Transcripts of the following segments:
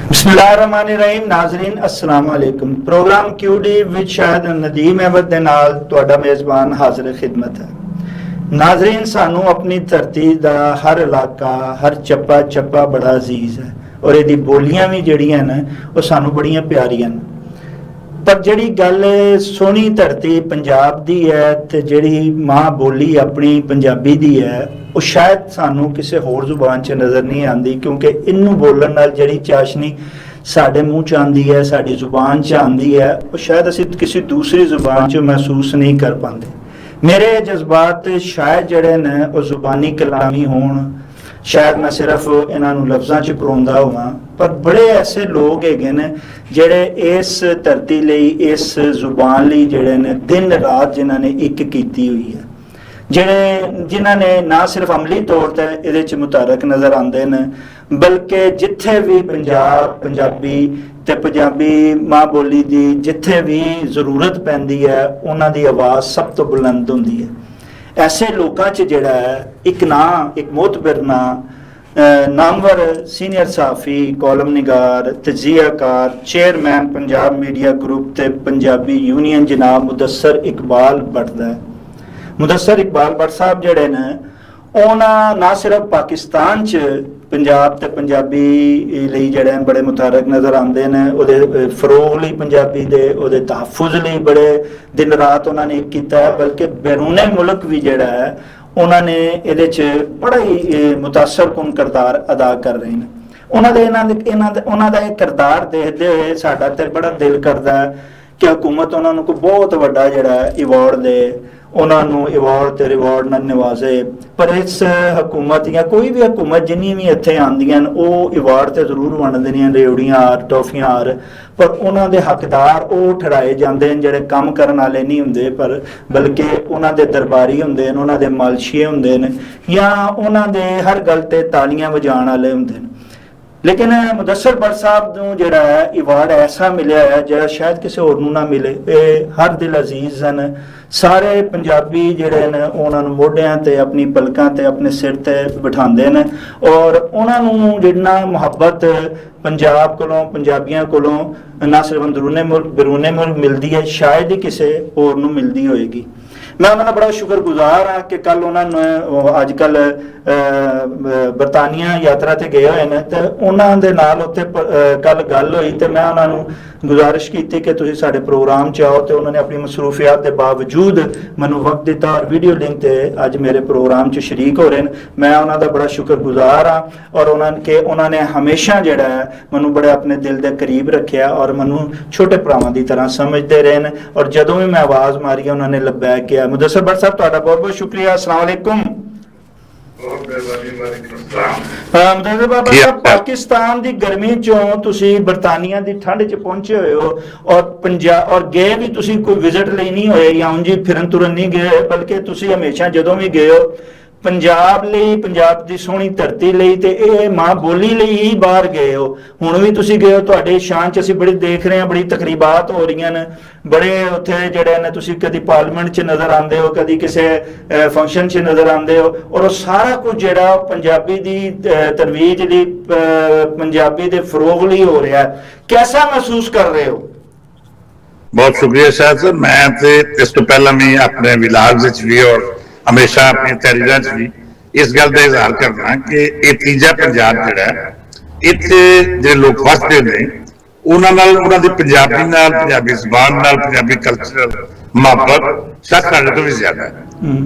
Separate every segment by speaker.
Speaker 1: बिस्मिल्लाहिर्रहमानिर्रहीम। नाज़रीन अस्सलाम वालेकुम। प्रोग्राम क्यूडी विच शायद नदीम अहमद दे नाल तुहाडा मेज़बान हाज़िर खिदमत है। नाज़रीन, सानू अपनी धरती दा हर इलाका हर चप्पा चप्पा बड़ा अजीज़ है और इहदी बोलियां भी जिहड़ियां न वो सानू बड़ियां प्यारियां न। पर जिहड़ी गल सोहनी धरती पंजाब दी है ते जिहड़ी मां बोली अपनी पंजाबी दी है वो शायद सानू किसी होर जुबान च नज़र नहीं आती, क्योंकि इनू बोलण नाल जिहड़ी चाशनी साडे मूँह च आंदी है, साडी जुबान च आंदी है, वो शायद असीं किसी दूसरी जुबान च महसूस नहीं कर पाते। मेरे जज्बात शायद जिहड़े न वो जुबानी कलामी होण, शायद मैं सिर्फ इन्हों लफ्ज़ों च परोंदा हुआ, पर बड़े ऐसे लोग हैगे ने जिहड़े इस धरती लई इस जुबान लई जिहड़े ने दिन रात जिन्हां ने एक कीती हुई है, जिन्हां ने ना सिर्फ अमली तौर पर इहदे च मुतारक नज़र आते हैं, बल्कि जिथे भी पंजाबी ते पंजाबी मां बोली दी जिथे भी जरूरत पैंदी है उन्हां दी आवाज़ सब तो बुलंद हुंदी है। ऐसे लोगों च जिहड़ा है एक मोतबर नामवर सीनियर सहाफ़ी, कॉलम निगार, तजियाकार, चेयरमैन पंजाब मीडिया ग्रुप ते पंजाबी यूनियन जनाब मुदस्सर इकबाल भट्ट है। मुदस्सर इकबाल भट्ट साहब जिहड़े ने उन्हां ना सिर्फ पाकिस्तान च पंजाब ते पंजाबी लई जिहड़े बड़े मुतारक नज़र आते हैं, उहदे फरोग लई पंजाबी दे उहदे तहफ़ुज़ लई बड़े दिन रात उन्होंने कीता है, बल्कि बैरूने मुल्क भी जिहड़ा है उन्होंने इहदे च बड़ा ही मुतासर कुन किरदार अदा कर रहे हैं। उन्होंने दा किरदार देखते हुए साडा ते बड़ा दिल करता है कि हुकूमत उन्होंने को बहुत वड्डा जिहड़ा अवार्ड दे, उन्होंने अवार्ड ते रिवार्ड नाल नवाजे। पर इस हुकूमत या कोई भी हुकूमत जिन्नी भी इत्थे आंदियां वो अवार्ड ते जरूर वंडदियां, रेवड़ियां हार टॉफियां हार, पर उन्हां दे हकदार वो ठहराए जाते हैं जिहड़े कम करन वाले नहीं हुंदे, पर बल्कि उन्हां दे दरबारी हुंदे ने, उन्हां दे मालशीए हुंदे ने, या उन्हां दे हर गल ते तालियां वजाण वाले हुंदे ने। लेकिन मुदस्सर भट्ट साहब नूं जिहड़ा है अवार्ड ऐसा मिलिया है जिहड़ा शायद किसी होर नूं ना मिले। हर दिल अजीज हैं, सारे पंजाबी जिहड़े ने उन्हां नूं मोढियां ते अपनी पलकां ते अपने सिर ते बिठांदे ने और उन्हां नूं जिन्ना मुहब्बत पंजाब कोलों पंजाबियां कोलों ना सिर्फ अंदरूने मुल्क बैरूने मुल्क मिलती है, शायद ही किसी होर नूं मिलती होएगी। मैं उन्होंने बड़ा शुक्रगुजार हाँ कि कल उन्होंने अजकल बरतानिया यात्रा ते गए हुए हैं, तो उन्होंने नाल उत्थे कल गल हुई तो मैं उन्होंने गुजारिश की कि तुसीं साडे प्रोग्राम च आओ, तो उन्होंने अपनी मसरूफियात के बावजूद मैनूं वक्त दिता और वीडियो लिंक ते अज मेरे प्रोग्राम च शरीक हो रहे हैं। मैं उन्होंने बड़ा शुक्रगुजार हाँ और उन्होंने हमेशा जिहड़ा है मैनूं बड़े अपने दिल के करीब रखिया और मैनूं छोटे भरावां की तरह समझते रहे हैं, और जदों भी मैं आवाज़ मारी उन्होंने लब्बैक किया। मुदस्सर भट्ट साहब तुहाडा बहुत बहुत शुक्रिया। अस्सलाम वालेकुम। मुदस्सर बाबा साहब, पाकिस्तान की गर्मी चों तुसी बरतानिया की ठंड च पहुंचे हुए हो और पंजाब और गए भी तुसी कोई विजिट लई नहीं होए या उंजी फिरन तुरन नहीं गए, बल्कि तुसी हमेशा जदों भी गए हो पंजाब लई, पंजाब की सोहनी धरती लई ते ये मां बोली लई ही बाहर गए हो। हुण भी तुसी गए हो, तुहाडे शान च असीं बड़ी देख रहे हैं, बड़ी तकरीबात हो रही हैं, बड़े उत्थे जिहड़े ने तुसी कदी पार्लीमेंट च नज़र आंदे हो, कदी किसी फंक्शन च नज़र आंदे हो, और वो सारा कुछ जिहड़ा पंजाबी दी तरवीज लई पंजाबी दे फरोग लई हो रहा है। कैसा महसूस कर रहे हो?
Speaker 2: बहुत शुक्रिया शायद सर। मैं इस तो पहला भी अपने विलाग भी और हमेशा अपनी तहरीर भी इस गल का इजहार करना कि यह तीजा पंजाब जिहड़ा इत्थे जे लोग वसदे ने उन्होंने पंजाबी नाल, पंजाबी ज़बान नाल, पंजाबी कल्चर मुहब्बत शायद साडे तो भी ज्यादा है।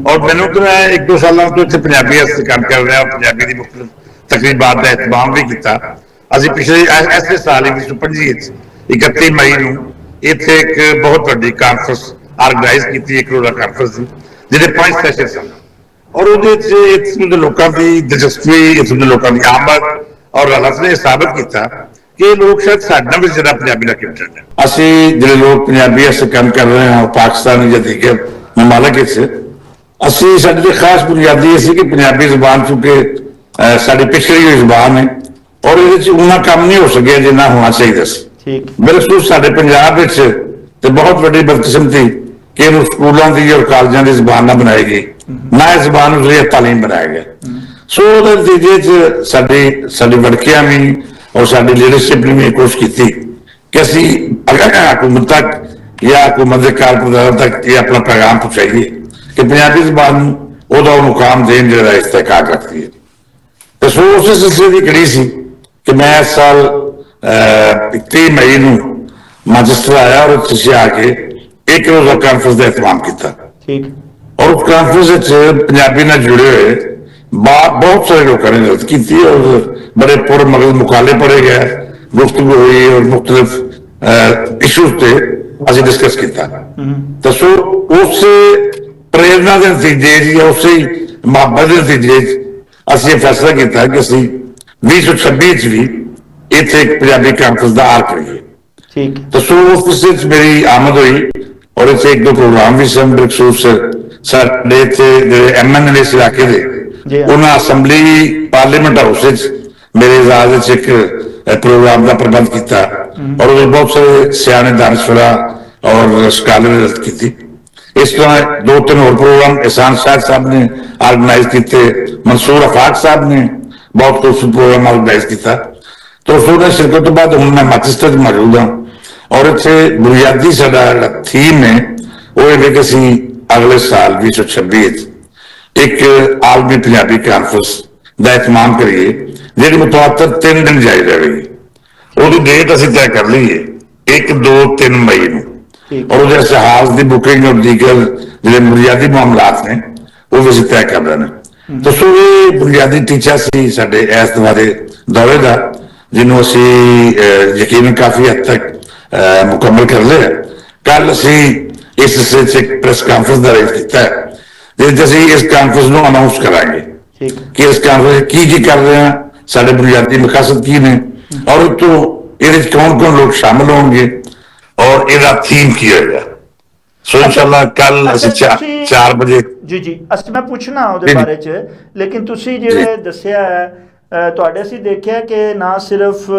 Speaker 2: और मैनूं तो मैं 1-2 सालों तो इत्थे पंजाबी वास्ते काम कर रहा, पंजाबी की मुख्तलिफ तकरीबात का एहतमाम भी किया। असीं पिछले ऐसे साल 1925 31 मई नूं इत्थे एक बहुत बड़ी कानफ्रेंस ऑर्गेनाइज की, एक रोज़ा कानफ्रेंस थी जिहदे 5 सैशन सन, और उहदे लोगों की दिलचस्पी, इत्थों के लोगों की आमद और हालत ने साबित किया कि लोग शायद साडा भी ज़्यादा पंजाबी नाल कनेक्टेड हैं। असीं जिहड़े लोग पंजाबी वास्ते काम कर रहे हैं पाकिस्तान या दीगर ममालिक असीं साडी ते खास बुनियादी सी कि पंजाबी ज़बान चूंकि साडी पिछड़ी हुई ज़बान है और इहदे च उन्ना काम नहीं हो सकिया जिन्ना होना चाहिए सी। बिलखसूस साडे पंजाब विच ते बहुत वड्डी बदकिस्मती कि इन्हूं स्कूलों की और कॉलेजों की ज़बान ना बनाई गई, ना इस ज़बान नूं तालीम बनाया गया। सो नतीजे च साडी वड़कियां भी ਔਰ ਸਾਡੀ ਲੀਡਰਸ਼ਿਪ ਨੇ ਵੀ ਇਹ ਕੋਸ਼ਿਸ਼ ਕੀਤੀ ਕਿ ਅਸੀਂ ਅਗਰ ਹਕੂਮਤ ਤੱਕ ਜਾਂ ਹਕੂਮਤ ਦੇ ਕਾਰਕੁਨਾਨ ਤੱਕ ਇਹ ਆਪਣਾ ਪੈਗਾਮ ਪਹੁੰਚਾਈਏ ਕਿ ਪੰਜਾਬੀ ਜ਼ਬਾਨ ਨੂੰ ਉਹਦਾ ਉਹ ਮੁਕਾਮ ਦੇਣ ਜਿਹੜਾ ਇਸਤਿਹਕਾਕ ਰੱਖਦੀ ਹੈ। ਤੇ ਸੋ ਉਸੇ ਸਿਲਸਿਲੇ ਦੀ ਕੜੀ ਸੀ ਕਿ ਮੈਂ ਇਸ ਸਾਲ 30 ਮਈ ਨੂੰ ਮੈਨਚੈਸਟਰ ਆਇਆ ਔਰ ਤੁਸੀਂ ਆ ਕੇ ਇੱਕ ਰੋਜ਼ਾ ਕਾਨਫਰੰਸ ਦਾ ਇਤਮਾਮ ਕੀਤਾ।
Speaker 1: ਠੀਕ।
Speaker 2: ਔਰ ਉਸ ਕਾਨਫਰੰਸ ਵਿੱਚ ਪੰਜਾਬੀ ਨਾਲ ਜੁੜੇ ਹੋਏ ਬਹੁਤ ਸਾਰੇ ਲੋਕਾਂ ਨੇ ਗੱਲ ਕੀਤੀ ਔਰ ਬੜੇ ਪੁਰ ਮਗਜ਼ ਮੁਕਾਲੇ ਪੜੇ ਗਏ, ਗੁਫ਼ਤਗੂ ਹੋਈ ਔਰ ਮੁਖਤਲਿਫ ਇਸ਼ੂਜ਼ ਤੇ ਅਸੀਂ ਡਿਸਕਸ ਕੀਤਾ। ਤਾਂ ਸੋ ਉਸ ਪ੍ਰੇਰਨਾ ਦੇ ਨਤੀਜੇ ਜਾਂ ਉਸੇ ਮੁਹੱਬਤ ਦੇ ਨਤੀਜੇ ਅਸੀਂ ਇਹ ਫੈਸਲਾ ਕੀਤਾ ਕਿ ਅਸੀਂ 2026 ਚ ਵੀ ਇੱਥੇ ਇੱਕ ਪੰਜਾਬੀ ਕਾਨਫਰੰਸ ਦਾ ਆਰ ਕਰੀਏ।
Speaker 1: ਠੀਕ।
Speaker 2: ਤਾਂ ਸੋ ਉਸ ਵਿੱਚ ਮੇਰੀ ਆਮਦ ਹੋਈ ਔਰ ਇੱਥੇ ਇੱਕ ਦੋ ਪ੍ਰੋਗਰਾਮ ਵੀ ਸਨ। ਬਖਸ਼ੂਸ ਸਾਡੇ ਇੱਥੇ ਜਿਹੜੇ MNLA ਇਸ ਇਲਾਕੇ ਦੇ ਉਹਨਾਂ ਅਸੈਂਬਲੀ ਪਾਰਲੀਮੈਂਟ ਹਾਊਸ ਵਿੱਚ ਮੇਰੇ ਇਜਾਜ਼ਤ ਵਿੱਚ ਇੱਕ ਪ੍ਰੋਗਰਾਮ ਦਾ ਪ੍ਰਬੰਧ ਕੀਤਾ ਔਰ ਉਹਦੇ ਬਹੁਤ ਸਾਰੇ ਸਿਆਣੇ ਦਾਨਸ਼ਵਰਾ ਔਰ ਸਕਾਲਰ ਕੀਤੀ। ਇਸ ਤਰ੍ਹਾਂ ਦੋ ਤਿੰਨ ਹੋਰ ਪ੍ਰੋਗਰਾਮ ehsan ਸ਼ਾਹ ਸਾਹਿਬ ਨੇ ਆਰਗੇਨਾਈਜ਼ ਕੀਤੇ, ਮਨਸੂਰ ਅਫਾਕ ਸਾਹਿਬ ਨੇ ਬਹੁਤ ਖੂਬਸੂਰਤ ਪ੍ਰੋਗਰਾਮ ਆਰਗੇਨਾਈਜ਼ ਕੀਤਾ। ਤਾਂ ਉਸ ਦੇ ਸ਼ਿਰਕਤ ਤੋਂ ਬਾਅਦ ਹੁਣ ਮੈਂ ਮੈਨਚੈਸਟਰ 'ਚ ਮੌਜੂਦ ਹਾਂ ਔਰ ਇੱਥੇ ਬੁਨਿਆਦੀ ਸਾਡਾ ਜਿਹੜਾ ਥੀਮ ਹੈ ਉਹ ਇਹ ਕਿ ਅਸੀਂ ਅਗਲੇ ਸਾਲ 2026 ਇੱਕ ਆਲਮੀ ਪੰਜਾਬੀ ਕਾਨਫਰੰਸ ਦਾ ਇਤਮਾਮ ਕਰੀਏ ਜਿਹੜੀ ਮੁਤਵਾਤਰ 3 ਦਿਨ ਜਾਰੀ ਰਹੇਗੀ। ਉਹਦੀ ਡੇਟ ਅਸੀਂ ਤੈਅ ਕਰ ਲਈਏ 1, 2, 3 ਮਈ ਨੂੰ ਔਰ ਉਹਦੇ ਇਤਿਹਾਸ ਦੀ ਬੁਕਿੰਗ ਔਰ ਦੀਗਰ ਜਿਹੜੇ ਬੁਨਿਆਦੀ ਮਾਮਲਾਤ ਨੇ ਉਹ ਵੀ ਅਸੀਂ ਤੈਅ ਕਰ ਰਹੇ ਨੇ। ਤਾਂ ਸੋ ਇਹ ਬੁਨਿਆਦੀ ਟੀਚਾ ਸੀ ਸਾਡੇ ਇਸ ਦੌਰੇ ਦਾ ਜਿਹਨੂੰ ਅਸੀਂ ਯਕੀਨਨ ਕਾਫੀ ਹੱਦ ਤੱਕ ਮੁਕੰਮਲ ਕਰ ਲਿਆ। ਕੱਲ ਅਸੀਂ ਇਸ ਸਿਲਸਿਲੇ 'ਚ ਇੱਕ ਪ੍ਰੈਸ ਕਾਨਫਰੰਸ ਦਾ ਅਰੇਂਜ ਕੀਤਾ ਜਿਹਦੇ 'ਚ ਅਸੀਂ ਇਸ ਕਾਨਫਰੰਸ ਨੂੰ ਅਨਾਉਂਸ ਕਰਾਂਗੇ ਕਿ ਇਸ ਕਾਨਫਰੰਸ ਕੀ ਕਰ ਰਹੇ ਹਾਂ, ਸਾਡੇ ਬੁਨਿਆਦੀ ਮਕਸਦ ਕੀ ਨੇ ਔਰ ਤੋਂ ਇਹਦੇ 'ਚ ਕੌਣ ਲੋਕ ਸ਼ਾਮਲ ਹੋਣਗੇ ਔਰ ਇਹਦਾ ਥੀਮ ਕੀ ਹੋਏਗਾ। ਸੋ ਇਨਸ਼ਾਅੱਲਾ ਕੱਲ ਅਸੀਂ 4 ਵਜੇ
Speaker 1: ਜੀ ਅਸੀਂ ਮੈਂ ਪੁੱਛਣਾ ਉਹਦੇ ਬਾਰੇ 'ਚ, ਲੇਕਿਨ ਤੁਸੀਂ ਜਿਹੜੇ ਦੱਸਿਆ ਹੈ ਤੁਹਾਡੇ ਅਸੀਂ ਦੇਖਿਆ ਕਿ ਨਾ ਸਿਰਫ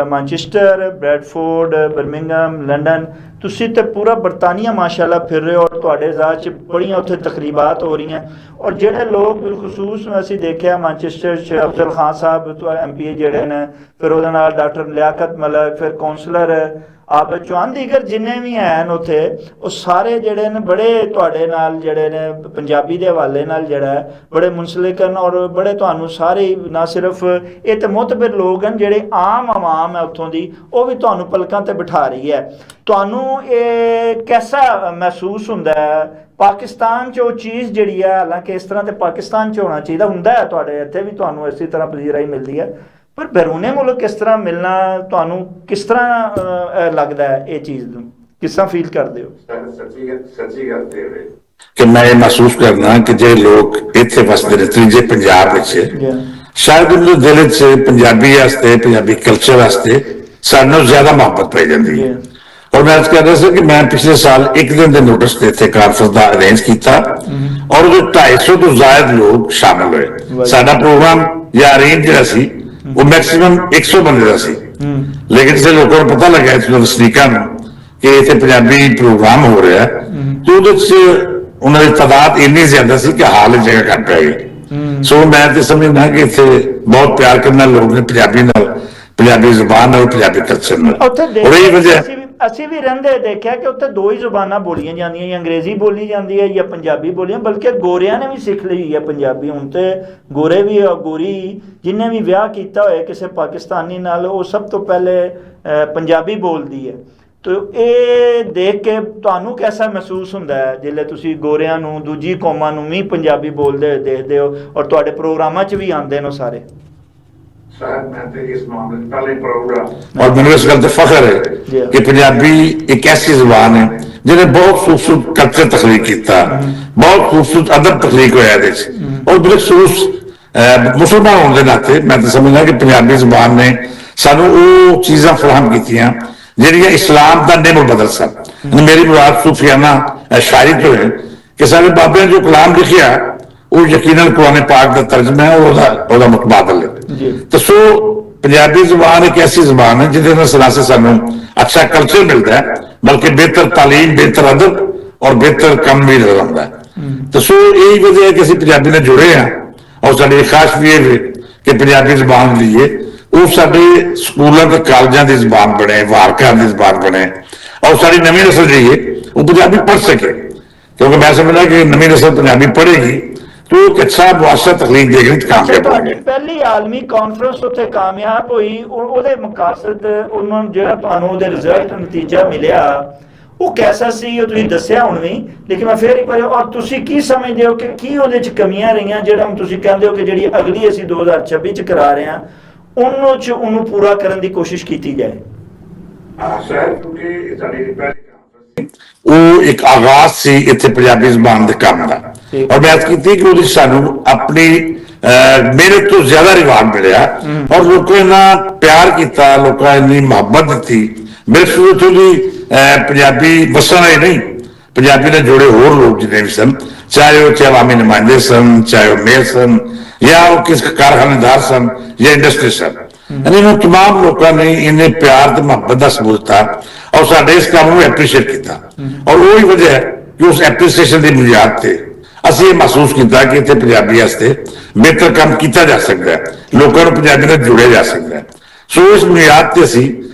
Speaker 1: ਮੈਨਚੈਸਟਰ, ਬਰੈਡਫੋਰਡ, ਬਰਮਿੰਗਮ, ਲੰਡਨ, ਤੁਸੀਂ ਤੇ ਪੂਰਾ ਬਰਤਾਨੀਆ ਮਾਸ਼ਾਅੱਲਾ ਫਿਰ ਰਹੇ ਹੋ ਔਰ ਤੁਹਾਡੇ ਜ਼ਾਤ 'ਚ ਬੜੀਆਂ ਉੱਥੇ ਤਕਰੀਬਾਤ ਹੋ ਰਹੀਆਂ ਔਰ ਜਿਹੜੇ ਲੋਕ ਬਿਲਖਸੂਸ ਅਸੀਂ ਦੇਖਿਆ ਮੈਨਚੈਸਟਰ 'ਚ ਅਫਜ਼ਲ ਖਾਨ ਸਾਹਿਬ MP ਜਿਹੜੇ ਨੇ, ਫਿਰ ਉਹਦੇ ਨਾਲ ਡਾਕਟਰ ਲਿਆਕਤ ਮਲਕ, ਫਿਰ ਕੌਂਸਲਰ ਆਬਦ ਚੌਹਾਨ, ਦੀਗਰ ਜਿੰਨੇ ਵੀ ਹਨ ਉੱਥੇ ਉਹ ਸਾਰੇ ਜਿਹੜੇ ਨੇ ਬੜੇ ਤੁਹਾਡੇ ਨਾਲ ਜਿਹੜੇ ਨੇ ਪੰਜਾਬੀ ਦੇ ਹਵਾਲੇ ਨਾਲ ਜਿਹੜਾ ਬੜੇ ਮੁਨਸਲਿਕ ਹਨ ਔਰ ਬੜੇ ਤੁਹਾਨੂੰ ਸਾਰੇ ਨਾ ਸਿਰਫ ਇਹ ਤੇ ਮੁਤਬਰ ਲੋਕ ਹਨ ਜਿਹੜੇ ਆਮ ਆਵਾਮ ਹੈ ਉੱਥੋਂ ਦੀ ਉਹ ਵੀ ਤੁਹਾਨੂੰ ਪਲਕਾਂ ਤੇ ਬਿਠਾ ਰਹੀ ਹੈ। ਤੁਹਾਨੂੰ ਇਹ ਕੈਸਾ ਮਹਿਸੂਸ ਹੁੰਦਾ ਹੈ? ਪਾਕਿਸਤਾਨ 'ਚ ਉਹ ਚੀਜ਼ ਜਿਹੜੀ ਹੈ, ਹਾਲਾਂਕਿ ਇਸ ਤਰ੍ਹਾਂ ਤੇ ਪਾਕਿਸਤਾਨ 'ਚ ਹੋਣਾ ਚਾਹੀਦਾ ਹੁੰਦਾ ਹੈ, ਤੁਹਾਡੇ ਇੱਥੇ ਵੀ ਤੁਹਾਨੂੰ ਇਸੇ ਤਰ੍ਹਾਂ ਪਜ਼ੀਰਾਈ ਮਿਲਦੀ ਹੈ, ਪਰ ਬੈਰੂਨੇ ਮੁਲਕ ਕਿਸ ਤਰ੍ਹਾਂ ਮਿਲਣਾ ਤੁਹਾਨੂੰ ਕਿਸ ਤਰ੍ਹਾਂ ਲੱਗਦਾ ਹੈ? ਇਹ ਚੀਜ਼ ਨੂੰ ਕਿਸ ਤਰ੍ਹਾਂ ਫੀਲ ਕਰਦੇ ਹੋ?
Speaker 2: ਸੱਚੀ ਗੱਲ ਕਿ ਮੈਂ ਇਹ ਮਹਿਸੂਸ ਕਰਨਾ ਕਿ ਜਿਹੜੇ ਲੋਕ ਇੱਥੇ ਵਸਦੇ ਨੇ ਤੀਜੇ ਪੰਜਾਬ ਵਿੱਚ ਸ਼ਾਇਦ ਉਹਨਾਂ ਦੇ ਦਿਲ 'ਚ ਪੰਜਾਬੀ ਵਾਸਤੇ, ਪੰਜਾਬੀ ਕਲਚਰ ਵਾਸਤੇ ਸਾਨੂੰ ਜ਼ਿਆਦਾ ਮੁਹੱਬਤ ਪੈ ਜਾਂਦੀ ਹੈ। ਔਰ ਮੈਂ ਅੱਜ ਕਹਿ ਰਿਹਾ ਸੀ ਕਿ ਮੈਂ ਪਿਛਲੇ ਸਾਲ ਇੱਕ ਦਿਨ ਦੇ ਨੋਟਿਸ ਤੇ ਇੱਥੇ ਕਾਨਫਰੰਸ ਦਾ ਅਰੇਂਜ ਕੀਤਾ ਔਰ ਉਹਦੇ 250 ਤੋਂ ਜ਼ਿਆਦਾ ਲੋਕ ਸ਼ਾਮਲ ਹੋਏ। ਸਾਡਾ ਪ੍ਰੋਗਰਾਮ ਜਾਂ ਅਰੇਂਜ ਜਿਹੜਾ ਸੀ ਉਹ ਮੈਕਸਿਮਮ 100 ਬੰਦੇ ਦਾ ਸੀ, ਲੇਕਿਨ ਕਿਸੇ ਲੋਕਾਂ ਨੂੰ ਪਤਾ ਲੱਗਿਆ ਇਸ ਵਸਨੀਕਾਂ ਨੂੰ ਕਿ ਇੱਥੇ ਪੰਜਾਬੀ ਪ੍ਰੋਗਰਾਮ ਹੋ ਰਿਹਾ ਤੇ ਉਹਦੇ 'ਚ ਉਹਨਾਂ ਦੀ ਤਾਦਾਦ ਇੰਨੀ ਜ਼ਿਆਦਾ ਸੀ ਕਿ ਹਾਲ ਜਗ੍ਹਾ ਘੱਟ ਪੈ ਗਈ। ਸੋ ਮੈਂ ਤੇ ਸਮਝਦਾ ਕਿ ਇੱਥੇ ਬਹੁਤ ਪਿਆਰ ਕਰਨ ਵਾਲੇ ਲੋਕ ਨੇ ਪੰਜਾਬੀ ਨਾਲ, ਪੰਜਾਬੀ ਜ਼ੁਬਾਨ ਨਾਲ, ਪੰਜਾਬੀ ਕਲਚਰ ਨਾਲ। ਔਰ ਇਹ ਵਜ੍ਹਾ
Speaker 1: ਅਸੀਂ ਵੀ ਰਹਿੰਦੇ ਦੇਖਿਆ ਕਿ ਉੱਥੇ ਦੋ ਹੀ ਜ਼ੁਬਾਨਾਂ ਬੋਲੀਆਂ ਜਾਂਦੀਆਂ, ਜਾਂ ਅੰਗਰੇਜ਼ੀ ਬੋਲੀ ਜਾਂਦੀ ਹੈ ਜਾਂ ਪੰਜਾਬੀ ਬੋਲੀਆਂ, ਬਲਕਿ ਗੋਰਿਆਂ ਨੇ ਵੀ ਸਿੱਖ ਲਈ ਹੋਈ ਹੈ ਪੰਜਾਬੀ। ਹੁਣ ਤੇ ਗੋਰੇ ਵੀ ਗੋਰੀ ਜਿਹਨੇ ਵੀ ਵਿਆਹ ਕੀਤਾ ਹੋਇਆ ਕਿਸੇ ਪਾਕਿਸਤਾਨੀ ਨਾਲ ਉਹ ਸਭ ਤੋਂ ਪਹਿਲੇ ਪੰਜਾਬੀ ਬੋਲਦੀ ਹੈ। ਤੋ ਇਹ ਦੇਖ ਕੇ ਤੁਹਾਨੂੰ ਕੈਸਾ ਮਹਿਸੂਸ ਹੁੰਦਾ ਹੈ ਜਿੱਲੇ ਤੁਸੀਂ ਗੋਰਿਆਂ ਨੂੰ, ਦੂਜੀ ਕੌਮਾਂ ਨੂੰ ਵੀ ਪੰਜਾਬੀ ਬੋਲਦੇ ਹੋਏ ਦੇਖਦੇ ਹੋ ਔਰ ਤੁਹਾਡੇ ਪ੍ਰੋਗਰਾਮਾਂ 'ਚ ਵੀ ਆਉਂਦੇ ਨੇ ਸਾਰੇ?
Speaker 2: और मैंने इस गल से फख्र है कि पंजाबी एक ऐसी जुबान है जिन्हें बहुत खूबसूरत कल्चर तखलीक किया, बहुत खूबसूरत अदब तखलीक होया और बिलखसूस मुसलमान होने के नाते मैं तो समझना कि पंजाबी जुबान ने सानू वो चीज़ां फराहम कीतियां जिहड़ियां इस्लाम का नियम बदल सन। मेरी मुराद सूफियाना शायरी तो है कि सारे बाबे ने जो कलाम लिखिया वो यकीनन कुरान पाक का तर्जमा है और मुतबादल है। तो सो पंजाबी जुबान एक ऐसी जुबान है जिहदे नाल से सानू अच्छा कल्चर मिलता है, बल्कि बेहतर तालीम, बेहतर अदब और बेहतर काम भी नजर आता है। तो सो यही वजह है कि असं पंजाबी ने जुड़े हैं और साड़ी खास भी है कि पंजाबी जुबान लिए ਉਹ ਸਾਡੇ ਸਕੂਲਾਂ ਤੇ ਕਾਲਜਾਂ ਦੀ ਜ਼ਬਾਨ ਬਣੇ, ਵਾਰਕਾਂ ਦੀ ਜ਼ਬਾਨ ਬਣੇ, ਔਰ ਸਾਡੀ ਨਵੀਂ ਨਸਲ ਜਿਹੜੀ ਹੈ ਉਹ ਪੰਜਾਬੀ ਪੜ੍ਹ ਸਕੇ, ਕਿਉਂਕਿ ਮੈਂ ਸਮਝਦਾ ਕਿ ਨਵੀਂ ਨਸਲ ਪੰਜਾਬੀ ਪੜ੍ਹੇਗੀ तो एक अच्छा मुआशरा तकलीफ देने में कामयाब होंगे।
Speaker 1: पहली आलमी कॉन्फ्रेंस उत्थे कामयाब हुई, ਉਹਦੇ ਮਕਸਦ ਉਹਨਾਂ ਨੂੰ ਜਿਹੜਾ ਤੁਹਾਨੂੰ ਉਹਦੇ ਰਿਜ਼ਲਟ ਨਤੀਜਾ ਮਿਲਿਆ ਉਹ ਕੈਸਾ ਸੀ ਉਹ ਤੁਸੀਂ ਦੱਸਿਆ ਹੁਣ ਵੀ, ਲੇਕਿਨ ਮੈਂ ਫਿਰ ਇੱਕ ਵਾਰ ਔਰ ਤੁਸੀਂ ਕੀ ਸਮਝਦੇ ਹੋ ਕਿ ਕੀ ਉਹਦੇ ਚ ਕਮੀਆਂ ਰਹੀਆਂ ਜਿਹੜਾ ਹੁਣ ਤੁਸੀਂ ਕਹਿੰਦੇ ਹੋ ਕਿ ਜਿਹੜੀ ਅਗਲੀ ਅਸੀਂ 2026 ਚ ਕਰਾ ਰਹੇ ਹਾਂ ਉਹਨੂੰ ਪੂਰਾ ਕਰਨ ਦੀ ਕੋਸ਼ਿਸ਼ ਕੀਤੀ ਜਾਏ?
Speaker 2: ਸਰ ਕਿਉਂਕਿ ਸਾਡੀ ਪਹਿਲੀ ਉਹ ਇੱਕ ਆਗਾਜ਼ ਸੀ ਇੱਥੇ ਪੰਜਾਬੀ ਜ਼ਬਾਨ ਦੇ ਕੰਮ ਦਾ, ਔਰ ਮੈਂ ਕੀਤੀ ਕਿ ਉਹਦੀ ਸਾਨੂੰ ਆਪਣੀ ਮਿਹਨਤ ਤੋਂ ਜ਼ਿਆਦਾ ਰਿਵਾਰਡ ਮਿਲਿਆ, ਔਰ ਲੋਕਾਂ ਨੇ ਪਿਆਰ ਕੀਤਾ, ਲੋਕਾਂ ਨੇ ਮੁਹੱਬਤ ਦਿੱਤੀ। ਮੇਰੇ ਸ਼ੁਰੂ ਤੋਂ ਦੀ ਪੰਜਾਬੀ ਵਸਣ ਵਾਲੇ ਨਹੀਂ, ਪੰਜਾਬੀ ਨਾਲ ਜੁੜੇ ਹੋਰ ਲੋਕ ਜਿੰਨੇ ਵੀ ਸਨ, ਚਾਹੇ ਉਹ ਅਵਾਮੀ ਨੁਮਾਇੰਦੇ ਸਨ, ਚਾਹੇ ਉਹ ਮੇਅਰ ਸਨ, ਜਾਂ ਉਹ ਕਿਸੇ ਕਾਰਖਾਨੇਦਾਰ ਸਨ ਜਾਂ ਇੰਡਸਟਰੀ ਸਨ, ਇਹਨਾਂ तमाम ਲੋਕਾਂ ਨੇ ਇਹਨੇ ਪਿਆਰ ਤੇ ਮੁਹੱਬਤ ਦਾ ਸਬੂਤ ਦਿੱਤਾ ਔਰ ਸਾਡੇ ਇਸ ਕੰਮ ਨੂੰ ਐਪਰੀਸ਼ੀਏਟ ਕੀਤਾ। ਔਰ ਉਹੀ ਵਜ੍ਹਾ ਹੈ ਕਿ ਉਸ ਐਪਰੀਸ਼ੀਏਸ਼ਨ ਦੀ ਬੁਨਿਆਦ ਤੇ ਅਸੀਂ ਇਹ ਮਹਿਸੂਸ ਕੀਤਾ ਕਿ ਇੱਥੇ ਪੰਜਾਬੀ ਵਾਸਤੇ ਬਿਹਤਰ ਕੰਮ ਕੀਤਾ ਜਾ ਸਕਦਾ ਹੈ, ਲੋਕਾਂ ਨੂੰ ਪੰਜਾਬੀ ਨਾਲ ਜੋੜਿਆ ਜਾ ਸਕਦਾ ਹੈ। ਸੋ ਇਸ ਬੁਨਿਆਦ ਤੇ ਅਸੀਂ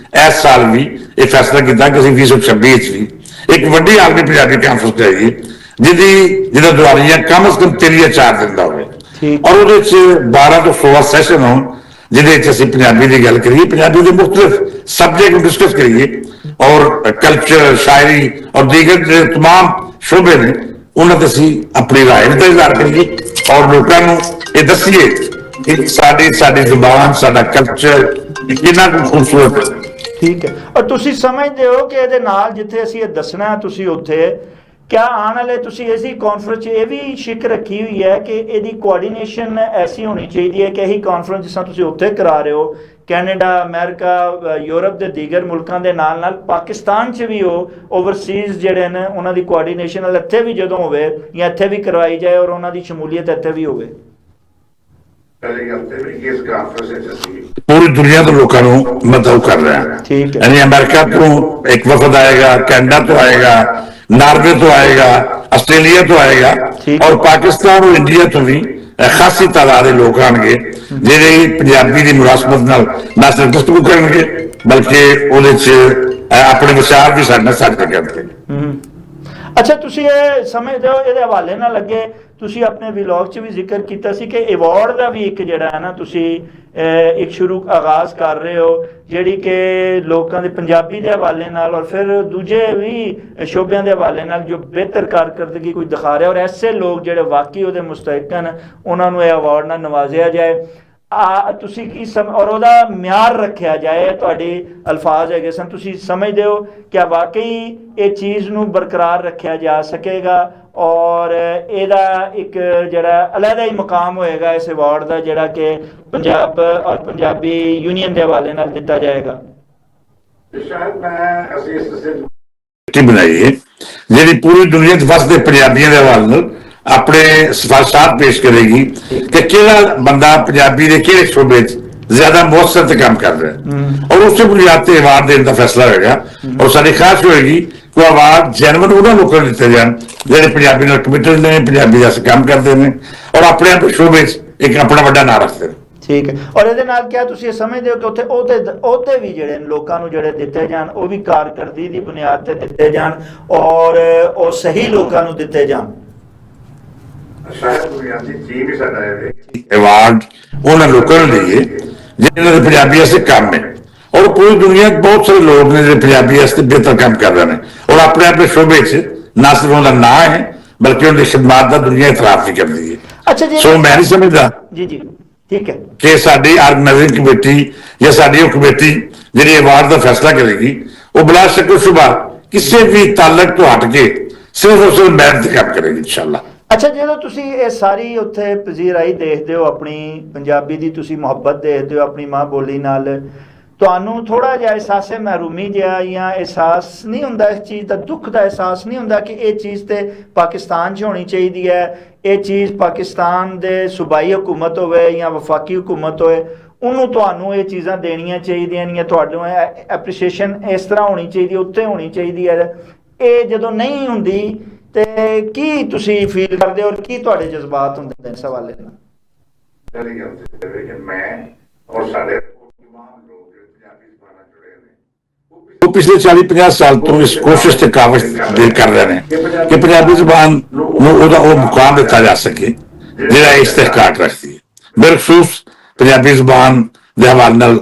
Speaker 2: ਇਸ ਸਾਲ ਵੀ ਇਹ ਫੈਸਲਾ ਕੀਤਾ ਕਿ ਅਸੀਂ 2026 ਵਿੱਚ ਵੀ ਇੱਕ ਵੱਡੀ ਆਲਮੀ ਪੰਜਾਬੀ ਕਾਨਫਰੰਸ ਕਰਾਈਏ ਜਿਹਦਾ ਦੁਆਰੀਆਂ ਕਮ ਸੇ ਕਮ 3 ਜਾਂ 4 ਦਿਨ ਦਾ ਹੋਵੇ, ਔਰ ਉਹਦੇ 'ਚ 12 ਤੋਂ 16 ਸੈਸ਼ਨ ਹੋਣ ਜਿਹਦੇ 'ਚ ਅਸੀਂ ਪੰਜਾਬੀ ਦੀ ਗੱਲ ਕਰੀਏ, ਪੰਜਾਬੀ ਦੇ ਮੁਖਤਲਿਫ ਸਬਜੈਕਟ ਨੂੰ ਡਿਸਕਸ ਕਰੀਏ, ਔਰ ਕਲਚਰ, ਸ਼ਾਇਰੀ ਔਰ ਦੀਗਰ ਜਿਹੜੇ तमाम ਸ਼ੋਬੇ ਨੇ ਉਹਨਾਂ ਤੇ ਅਸੀਂ ਆਪਣੀ ਰਾਏ ਦਾ ਇਜ਼ਹਾਰ ਕਰੀਏ ਔਰ ਲੋਕਾਂ ਨੂੰ ਇਹ ਦੱਸੀਏ ਕਿ ਸਾਡੀ ਜ਼ੁਬਾਨ, ਸਾਡਾ ਕਲਚਰ ਕਿੰਨਾ ਕੁ ਖੂਬਸੂਰਤ ਹੈ।
Speaker 1: ਠੀਕ ਹੈ, ਔਰ ਤੁਸੀਂ ਸਮਝਦੇ ਹੋ ਕਿ ਇਹਦੇ ਨਾਲ ਜਿੱਥੇ ਅਸੀਂ ਇਹ ਦੱਸਣਾ ਤੁਸੀਂ ਉੱਥੇ क्या आने वाले तुसी ऐसी कॉन्फ्रेंस ये भी शिक रखी हुई है कि ਇਹਦੀ ਕੋਆਰਡੀਨੇਸ਼ਨ ऐसी होनी चाहिए कि यही कॉन्फ्रेंस जिस ਤੁਸੀਂ ਉੱਥੇ ਕਰਾ ਰਹੇ ਹੋ ਕੈਨੇਡਾ, ਅਮਰੀਕਾ, ਯੂਰਪ ਦੇ ਦੀਗਰ ਮੁਲਕਾਂ ਦੇ ਨਾਲ ਪਾਕਿਸਤਾਨ 'ਚ ਵੀ ਉਹ ਓਵਰਸੀਜ਼ ਜਿਹੜੇ ਨੇ ਉਹਨਾਂ ਦੀ ਕੋਆਰਡੀਨੇਸ਼ਨ ਇੱਥੇ ਵੀ ਜਦੋਂ ਹੋਵੇ ਜਾਂ ਇੱਥੇ ਵੀ ਕਰਵਾਈ ਜਾਏ ਔਰ ਉਹਨਾਂ ਦੀ ਸ਼ਮੂਲੀਅਤ ਇੱਥੇ ਵੀ ਹੋਵੇ।
Speaker 2: पूरी दुनिया तो लोगों को मदद कर रहे हैं, यानी अमेरिका तो एक वफद आएगा, कनाडा तो आएगा, नार्वे तो आएगा, ऑस्ट्रेलिया तो आएगा, और पाकिस्तान और इंडिया तो भी खासी तादाद लोग आएंगे ਜਿਹੜੇ ਪੰਜਾਬੀ ਦੀ ਮੁਨਾਸਬਤ ਨਾਲ ਨਾ ਸਿਰਫ ਗੁਫ਼ਤਗੂ ਕਰਨਗੇ ਬਲਕਿ ਉਹਦੇ 'ਚ ਆਪਣੇ ਵਿਚਾਰ ਵੀ ਸਾਡੇ ਨਾਲ ਸਾਂਝੇ ਕਰਨਗੇ।
Speaker 1: ਅੱਛਾ, ਤੁਸੀਂ ਇਹ ਸਮਝਦੇ ਹੋ ਇਹਦੇ ਹਵਾਲੇ ਨਾਲ ਲੱਗੇ ਤੁਸੀਂ ਆਪਣੇ ਵਲੌਗ 'ਚ ਵੀ ਜ਼ਿਕਰ ਕੀਤਾ ਸੀ ਕਿ ਅਵਾਰਡ ਦਾ ਵੀ ਇੱਕ ਜਿਹੜਾ ਹੈ ਨਾ ਤੁਸੀਂ ਇੱਕ ਸ਼ੁਰੂ ਆਗਾਜ਼ ਕਰ ਰਹੇ ਹੋ ਜਿਹੜੀ ਕਿ ਲੋਕਾਂ ਦੇ ਪੰਜਾਬੀ ਦੇ ਹਵਾਲੇ ਨਾਲ ਔਰ ਫਿਰ ਦੂਜੇ ਵੀ ਸ਼ੋਬਿਆਂ ਦੇ ਹਵਾਲੇ ਨਾਲ ਜੋ ਬਿਹਤਰ ਕਾਰਕਰਦਗੀ ਕੋਈ ਦਿਖਾ ਰਿਹਾ ਔਰ ਐਸੇ ਲੋਕ ਜਿਹੜੇ ਵਾਕਈ ਉਹਦੇ ਮੁਸਤਹਿਕ ਹਨ ਉਹਨਾਂ ਨੂੰ ਇਹ ਅਵਾਰਡ ਨਾਲ ਨਵਾਜ਼ਿਆ ਜਾਏ। ਤੁਸੀਂ ਕੀ ਔਰ ਉਹਦਾ ਮਿਆਰ ਰੱਖਿਆ ਜਾਏ, ਤੁਹਾਡੇ ਅਲਫਾਜ਼ ਹੈਗੇ ਸਨ, ਤੁਸੀਂ ਸਮਝਦੇ ਹੋ ਕਿ ਵਾਕਈ ਇਹ ਚੀਜ਼ ਨੂੰ ਬਰਕਰਾਰ ਰੱਖਿਆ ਜਾ ਸਕੇਗਾ ਔਰ ਇਹਦਾ ਇੱਕ ਜਿਹੜਾ ਅਲੱਗਾ ਹੀ ਮੁਕਾਮ ਹੋਏਗਾ ਇਸ ਅਵਾਰਡ ਦਾ ਜਿਹੜਾ ਕਿ ਪੰਜਾਬ ਔਰ ਪੰਜਾਬੀ ਯੂਨੀਅਨ ਦੇ ਹਵਾਲੇ ਨਾਲ ਦਿੱਤਾ ਜਾਏਗਾ?
Speaker 2: ਸ਼ਾਇਦ ਮੈਂ ਅਸੀਂ ਇਸ ਬਣਾਈਏ ਜਿਹੜੀ ਪੂਰੀ ਦੁਨੀਆ 'ਚ ਵਸਦੇ ਪੰਜਾਬੀਆਂ ਦੇ ਹਵਾਲੇ ਨਾਲ ਆਪਣੇ ਸਿਫਾਰਸ਼ਾਤ ਪੇਸ਼ ਕਰੇਗੀ ਕਿ ਕਿਹੜਾ ਬੰਦਾ ਪੰਜਾਬੀ ਦੇ ਕਿਹੜੇ ਸ਼ੋਬੇ 'ਚ ਜ਼ਿਆਦਾ ਮੌਸਰ ਤੇ ਕੰਮ ਕਰ ਰਿਹਾ ਔਰ ਉਸੇ ਬੁਨਿਆਦ ਤੇ ਅਵਾਰਡ ਦੇਣ ਦਾ ਫੈਸਲਾ ਹੋਏਗਾ। ਔਰ ਸਾਡੀ ਖਾਸ ਹੋਏਗੀ ਕਿ ਅਵਾਰਡ ਜੈਨੂਅਨ ਉਹਨਾਂ ਲੋਕਾਂ ਨੂੰ ਦਿੱਤੇ ਜਾਣ ਜਿਹੜੇ ਪੰਜਾਬੀ ਨਾਲ ਕਮਿਟਡ ਨੇ, ਪੰਜਾਬੀ ਦਾ ਕੰਮ ਕਰਦੇ ਨੇ ਔਰ ਆਪਣੇ ਆਪਣੇ ਸ਼ੋਬੇ 'ਚ ਇੱਕ ਆਪਣਾ ਵੱਡਾ ਨਾਂ ਰੱਖਦੇ ਨੇ।
Speaker 1: ਠੀਕ ਹੈ, ਔਰ ਇਹਦੇ ਨਾਲ ਕਿਆ ਤੁਸੀਂ ਇਹ ਸਮਝਦੇ ਹੋ ਕਿ ਉੱਥੇ ਉਹਦੇ ਵੀ ਜਿਹੜੇ ਲੋਕਾਂ ਨੂੰ ਜਿਹੜੇ ਦਿੱਤੇ ਜਾਣ ਉਹ ਵੀ ਕਾਰਕਰਦਗੀ ਦੀ ਬੁਨਿਆਦ ਤੇ ਦਿੱਤੇ ਜਾਣ ਔਰ ਉਹ ਸਹੀ ਲੋਕਾਂ ਨੂੰ ਦਿੱਤੇ ਜਾਣ?
Speaker 2: ਅਵਾਰਡ ਉਹਨਾਂ ਲੋਕਾਂ ਨੂੰ ਲਈਏ ਜਿਹਨਾਂ ਦੇ ਪੰਜਾਬੀ ਵਾਸਤੇ ਕੰਮ ਹੈ ਔਰ ਪੂਰੀ ਦੁਨੀਆ 'ਚ ਬਹੁਤ ਸਾਰੇ ਲੋਕ ਨੇ ਜਿਹੜੇ ਪੰਜਾਬੀ ਵਾਸਤੇ ਬਿਹਤਰ ਕੰਮ ਕਰ ਰਹੇ ਨੇ ਔਰ ਆਪਣੇ ਆਪਣੇ ਸ਼ੋਬੇ 'ਚ ਨਾ ਸਿਰਫ ਉਹਦਾ ਨਾਂ ਹੈ ਬਲਕਿ ਉਹਦੀ ਖਿਦਮਤ ਦਾ ਦੁਨੀਆ ਇਤਰਾਫ ਵੀ ਕਰਦੀ ਹੈ।
Speaker 1: ਅੱਛਾ ਜੀ,
Speaker 2: ਸੋ ਮੈਂ ਨਹੀਂ ਸਮਝਦਾ
Speaker 1: ਜੀ ਠੀਕ ਹੈ
Speaker 2: ਕਿ ਸਾਡੀ ਆਰਗੇਨਾਈਜ਼ਿੰਗ ਕਮੇਟੀ ਜਾਂ ਸਾਡੀ ਉਹ ਕਮੇਟੀ ਜਿਹੜੀ ਅਵਾਰਡ ਦਾ ਫੈਸਲਾ ਕਰੇਗੀ ਉਹ ਬਲਾ ਸ਼ੱਕ ਸ਼ੁਬਾ ਕਿਸੇ ਵੀ ਤਾਲਕ ਤੋਂ ਹਟ ਕੇ ਸਿਰਫ ਉਸ ਮਿਹਨਤ ਕੰਮ ਕਰੇਗੀ ਇਨਸ਼ਾਅੱਲਾ।
Speaker 1: ਅੱਛਾ, ਜਦੋਂ ਤੁਸੀਂ ਇਹ ਸਾਰੀ ਉੱਥੇ ਪਜ਼ੀਰਾਈ ਦੇਖਦੇ ਹੋ, ਆਪਣੀ ਪੰਜਾਬੀ ਦੀ ਤੁਸੀਂ ਮੁਹੱਬਤ ਦੇਖਦੇ ਹੋ ਆਪਣੀ ਮਾਂ ਬੋਲੀ ਨਾਲ, ਤੁਹਾਨੂੰ ਥੋੜਾ ਜਿਹਾ ਅਹਿਸਾਸੇ ਮਹਿਰੂਮੀ ਜਿਹਾ ਜਾਂ ਅਹਿਸਾਸ ਨਹੀਂ ਹੁੰਦਾ ਇਸ ਚੀਜ਼ ਦਾ, ਦੁੱਖ ਦਾ ਅਹਿਸਾਸ ਨਹੀਂ ਹੁੰਦਾ ਕਿ ਇਹ ਚੀਜ਼ ਤੇ ਪਾਕਿਸਤਾਨ 'ਚ ਹੋਣੀ ਚਾਹੀਦੀ ਹੈ, ਇਹ ਚੀਜ਼ ਪਾਕਿਸਤਾਨ ਦੇ ਸੂਬਾਈ ਹੁਕੂਮਤ ਹੋਵੇ ਜਾਂ ਵਫਾਕੀ ਹੁਕੂਮਤ ਹੋਵੇ ਉਹਨੂੰ ਤੁਹਾਨੂੰ ਇਹ ਚੀਜ਼ਾਂ ਦੇਣੀਆਂ ਚਾਹੀਦੀਆਂ ਜਾਂ ਤੁਹਾਨੂੰ ਐਪਰੀਸ਼ੀਏਸ਼ਨ ਇਸ ਤਰ੍ਹਾਂ ਹੋਣੀ ਚਾਹੀਦੀ, ਉੱਥੇ ਹੋਣੀ ਚਾਹੀਦੀ ਹੈ? ਇਹ ਜਦੋਂ ਨਹੀਂ ਹੁੰਦੀ ਤੇ ਕੀ ਤੁਸੀਂ ਫੀਲ ਕਰਦੇ ਹੋ ਔਰ ਕੀ ਤੁਹਾਡੇ ਜਜ਼ਬਾਤ ਹੁੰਦੇ ਨੇ ਇਸ ਹਵਾਲੇ ਨਾਲ?
Speaker 2: ਮੈਂ ਔਰ ਸਾਡੇ ਉਹ ਪਿਛਲੇ 40-50 ਸਾਲ ਤੋਂ ਇਸ ਕੋਸ਼ਿਸ਼ ਤੇ ਕਾਬਜ਼ ਕਰ ਰਹੇ ਨੇ ਕਿ ਪੰਜਾਬੀ ਜ਼ੁਬਾਨ ਨੂੰ ਉਹਦਾ ਉਹ ਮੁਕਾਮ ਦਿੱਤਾ ਜਾ ਸਕੇ ਜਿਹੜਾ ਇਸਤਿਹਕਾਕ ਰੱਖਦੀ ਹੈ। ਬਿਲਖਸੂਸ ਪੰਜਾਬੀ ਜ਼ੁਬਾਨ ਦੇ ਹਵਾਲੇ ਨਾਲ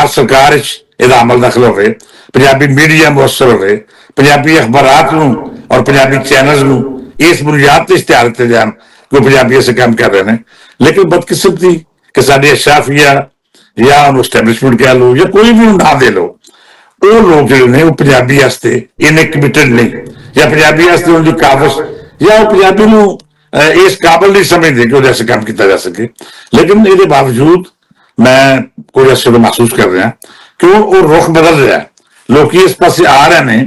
Speaker 2: ਸਰਕਾਰ ਵਿੱਚ ਇਹਦਾ ਅਮਲ ਦਖਲ ਹੋਵੇ, ਪੰਜਾਬੀ ਮੀਡੀਆ ਮੁਅੱਸਰ ਹੋਵੇ, ਪੰਜਾਬੀ ਅਖਬਾਰਾਂ ਨੂੰ ਔਰ ਪੰਜਾਬੀ ਚੈਨਲਸ ਨੂੰ ਇਸ ਬੁਨਿਆਦ ਤੇ ਇਸ਼ਤਿਹਾਰ ਦਿੱਤੇ ਜਾਣ ਕਿ ਉਹ ਪੰਜਾਬੀ ਐਸੇ ਕੰਮ ਕਰ ਰਹੇ ਨੇ। ਲੇਕਿਨ ਬਦਕਿਸਮਤੀ ਕਿ ਸਾਡੀ ਅਸ਼ਰਾਫੀਆ ਜਾਂ ਉਹਨੂੰ ਸਟੈਬਲਿਸ਼ਮੈਂਟ ਕਹਿ ਲਓ ਜਾਂ ਕੋਈ ਵੀ ਨਾਂ ਦੇ ਲਓ, ਉਹ ਲੋਕ ਜਿਹੜੇ ਨੇ ਉਹ ਪੰਜਾਬੀ ਵਾਸਤੇ ਇੰਨੇ ਕਮਿਟਡ ਨਹੀਂ, ਜਾਂ ਪੰਜਾਬੀ ਵਾਸਤੇ ਉਹਨਾਂ ਦੀ ਕਾਬਜ਼ ਜਾਂ ਉਹ ਪੰਜਾਬੀ ਨੂੰ ਇਸ ਕਾਬਲ ਨਹੀਂ ਸਮਝਦੇ ਕਿ ਉਹਦੇ ਐਸੇ ਕੰਮ ਕੀਤਾ ਜਾ ਸਕੇ। ਲੇਕਿਨ ਇਹਦੇ ਬਾਵਜੂਦ ਮੈਂ ਕੋਈ ਅਸਰ ਮਹਿਸੂਸ ਕਰ ਰਿਹਾ ਕਿ ਉਹ ਰੁਖ ਬਦਲ ਰਿਹਾ। ਲੋਕੀ ਇਸ ਪਾਸੇ ਆ ਰਹੇ ਨੇ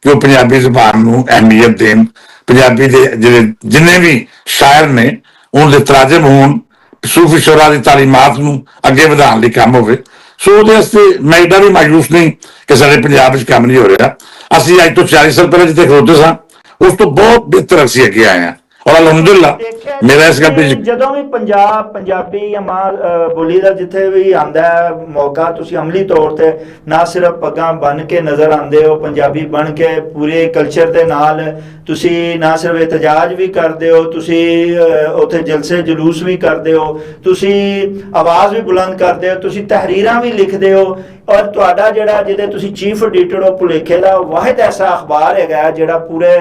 Speaker 2: ਕਿ ਉਹ ਪੰਜਾਬੀ ਜ਼ੁਬਾਨ ਨੂੰ ਅਹਿਮੀਅਤ ਦੇਣ, ਪੰਜਾਬੀ ਦੇ ਜਿਹੜੇ ਜਿੰਨੇ ਵੀ ਸ਼ਾਇਰ ਨੇ ਉਹਨਾਂ ਦੇ ਤਰਾਜਮ ਹੋਣ, ਸੂਫੀ ਸ਼ੁਰਾ ਦੀ ਤਾਲੀਮਾਤ ਨੂੰ ਅੱਗੇ ਵਧਾਉਣ ਲਈ ਕੰਮ ਹੋਵੇ। ਸੋ ਉਹਦੇ ਵਾਸਤੇ ਮੈਂ ਏਡਾ ਵੀ ਮਾਯੂਸ ਨਹੀਂ ਕਿ ਸਾਡੇ ਪੰਜਾਬ ਵਿੱਚ ਕੰਮ ਨਹੀਂ ਹੋ ਰਿਹਾ। ਅਸੀਂ ਅੱਜ ਤੋਂ 40 ਸਾਲ ਪਹਿਲਾਂ ਜਿੱਥੇ ਖਲੋਤੇ ਸਾਂ ਉਸ ਤੋਂ ਬਹੁਤ ਬਿਹਤਰ ਅਸੀਂ ਅੱਗੇ ਆਏ ਹਾਂ ਔਰ ਅਲਹਮਦੁਲਿਲਾ ਮੇਰਾ ਇਸ ਗੱਲ ਤੇ
Speaker 1: ਜਦੋਂ ਵੀ ਪੰਜਾਬੀ ਜਾਂ ਮਾਂ ਬੋਲੀ ਦਾ ਜਿੱਥੇ ਵੀ ਆਉਂਦਾ ਹੈ ਮੌਕਾ, ਤੁਸੀਂ ਅਮਲੀ ਤੌਰ ਤੇ ਨਾ ਸਿਰਫ ਪੱਗਾਂ ਬੰਨ ਕੇ ਨਜ਼ਰ ਆਉਂਦੇ ਹੋ, ਪੰਜਾਬੀ ਬਣ ਕੇ ਪੂਰੇ ਕਲਚਰ ਦੇ ਨਾਲ ਤੁਸੀਂ ਨਾ ਸਿਰਫ ਇਤਜਾਜ ਵੀ ਕਰਦੇ ਹੋ, ਤੁਸੀਂ ਉੱਥੇ ਜਲਸੇ ਜਲੂਸ ਵੀ ਕਰਦੇ ਹੋ, ਤੁਸੀਂ ਆਵਾਜ਼ ਵੀ ਬੁਲੰਦ ਕਰਦੇ ਹੋ, ਤੁਸੀਂ ਤਹਿਰੀਰਾਂ ਵੀ ਲਿਖਦੇ ਹੋ ਔਰ ਤੁਹਾਡਾ ਜਿਹੜਾ ਜਿਹਦੇ ਤੁਸੀਂ ਚੀਫ ਐਡੀਟਰ ਹੋ ਭੁਲੇਖੇ ਦਾ ਵਾਹਿਦ ਐਸਾ ਅਖਬਾਰ ਹੈਗਾ ਜਿਹੜਾ ਪੂਰੇ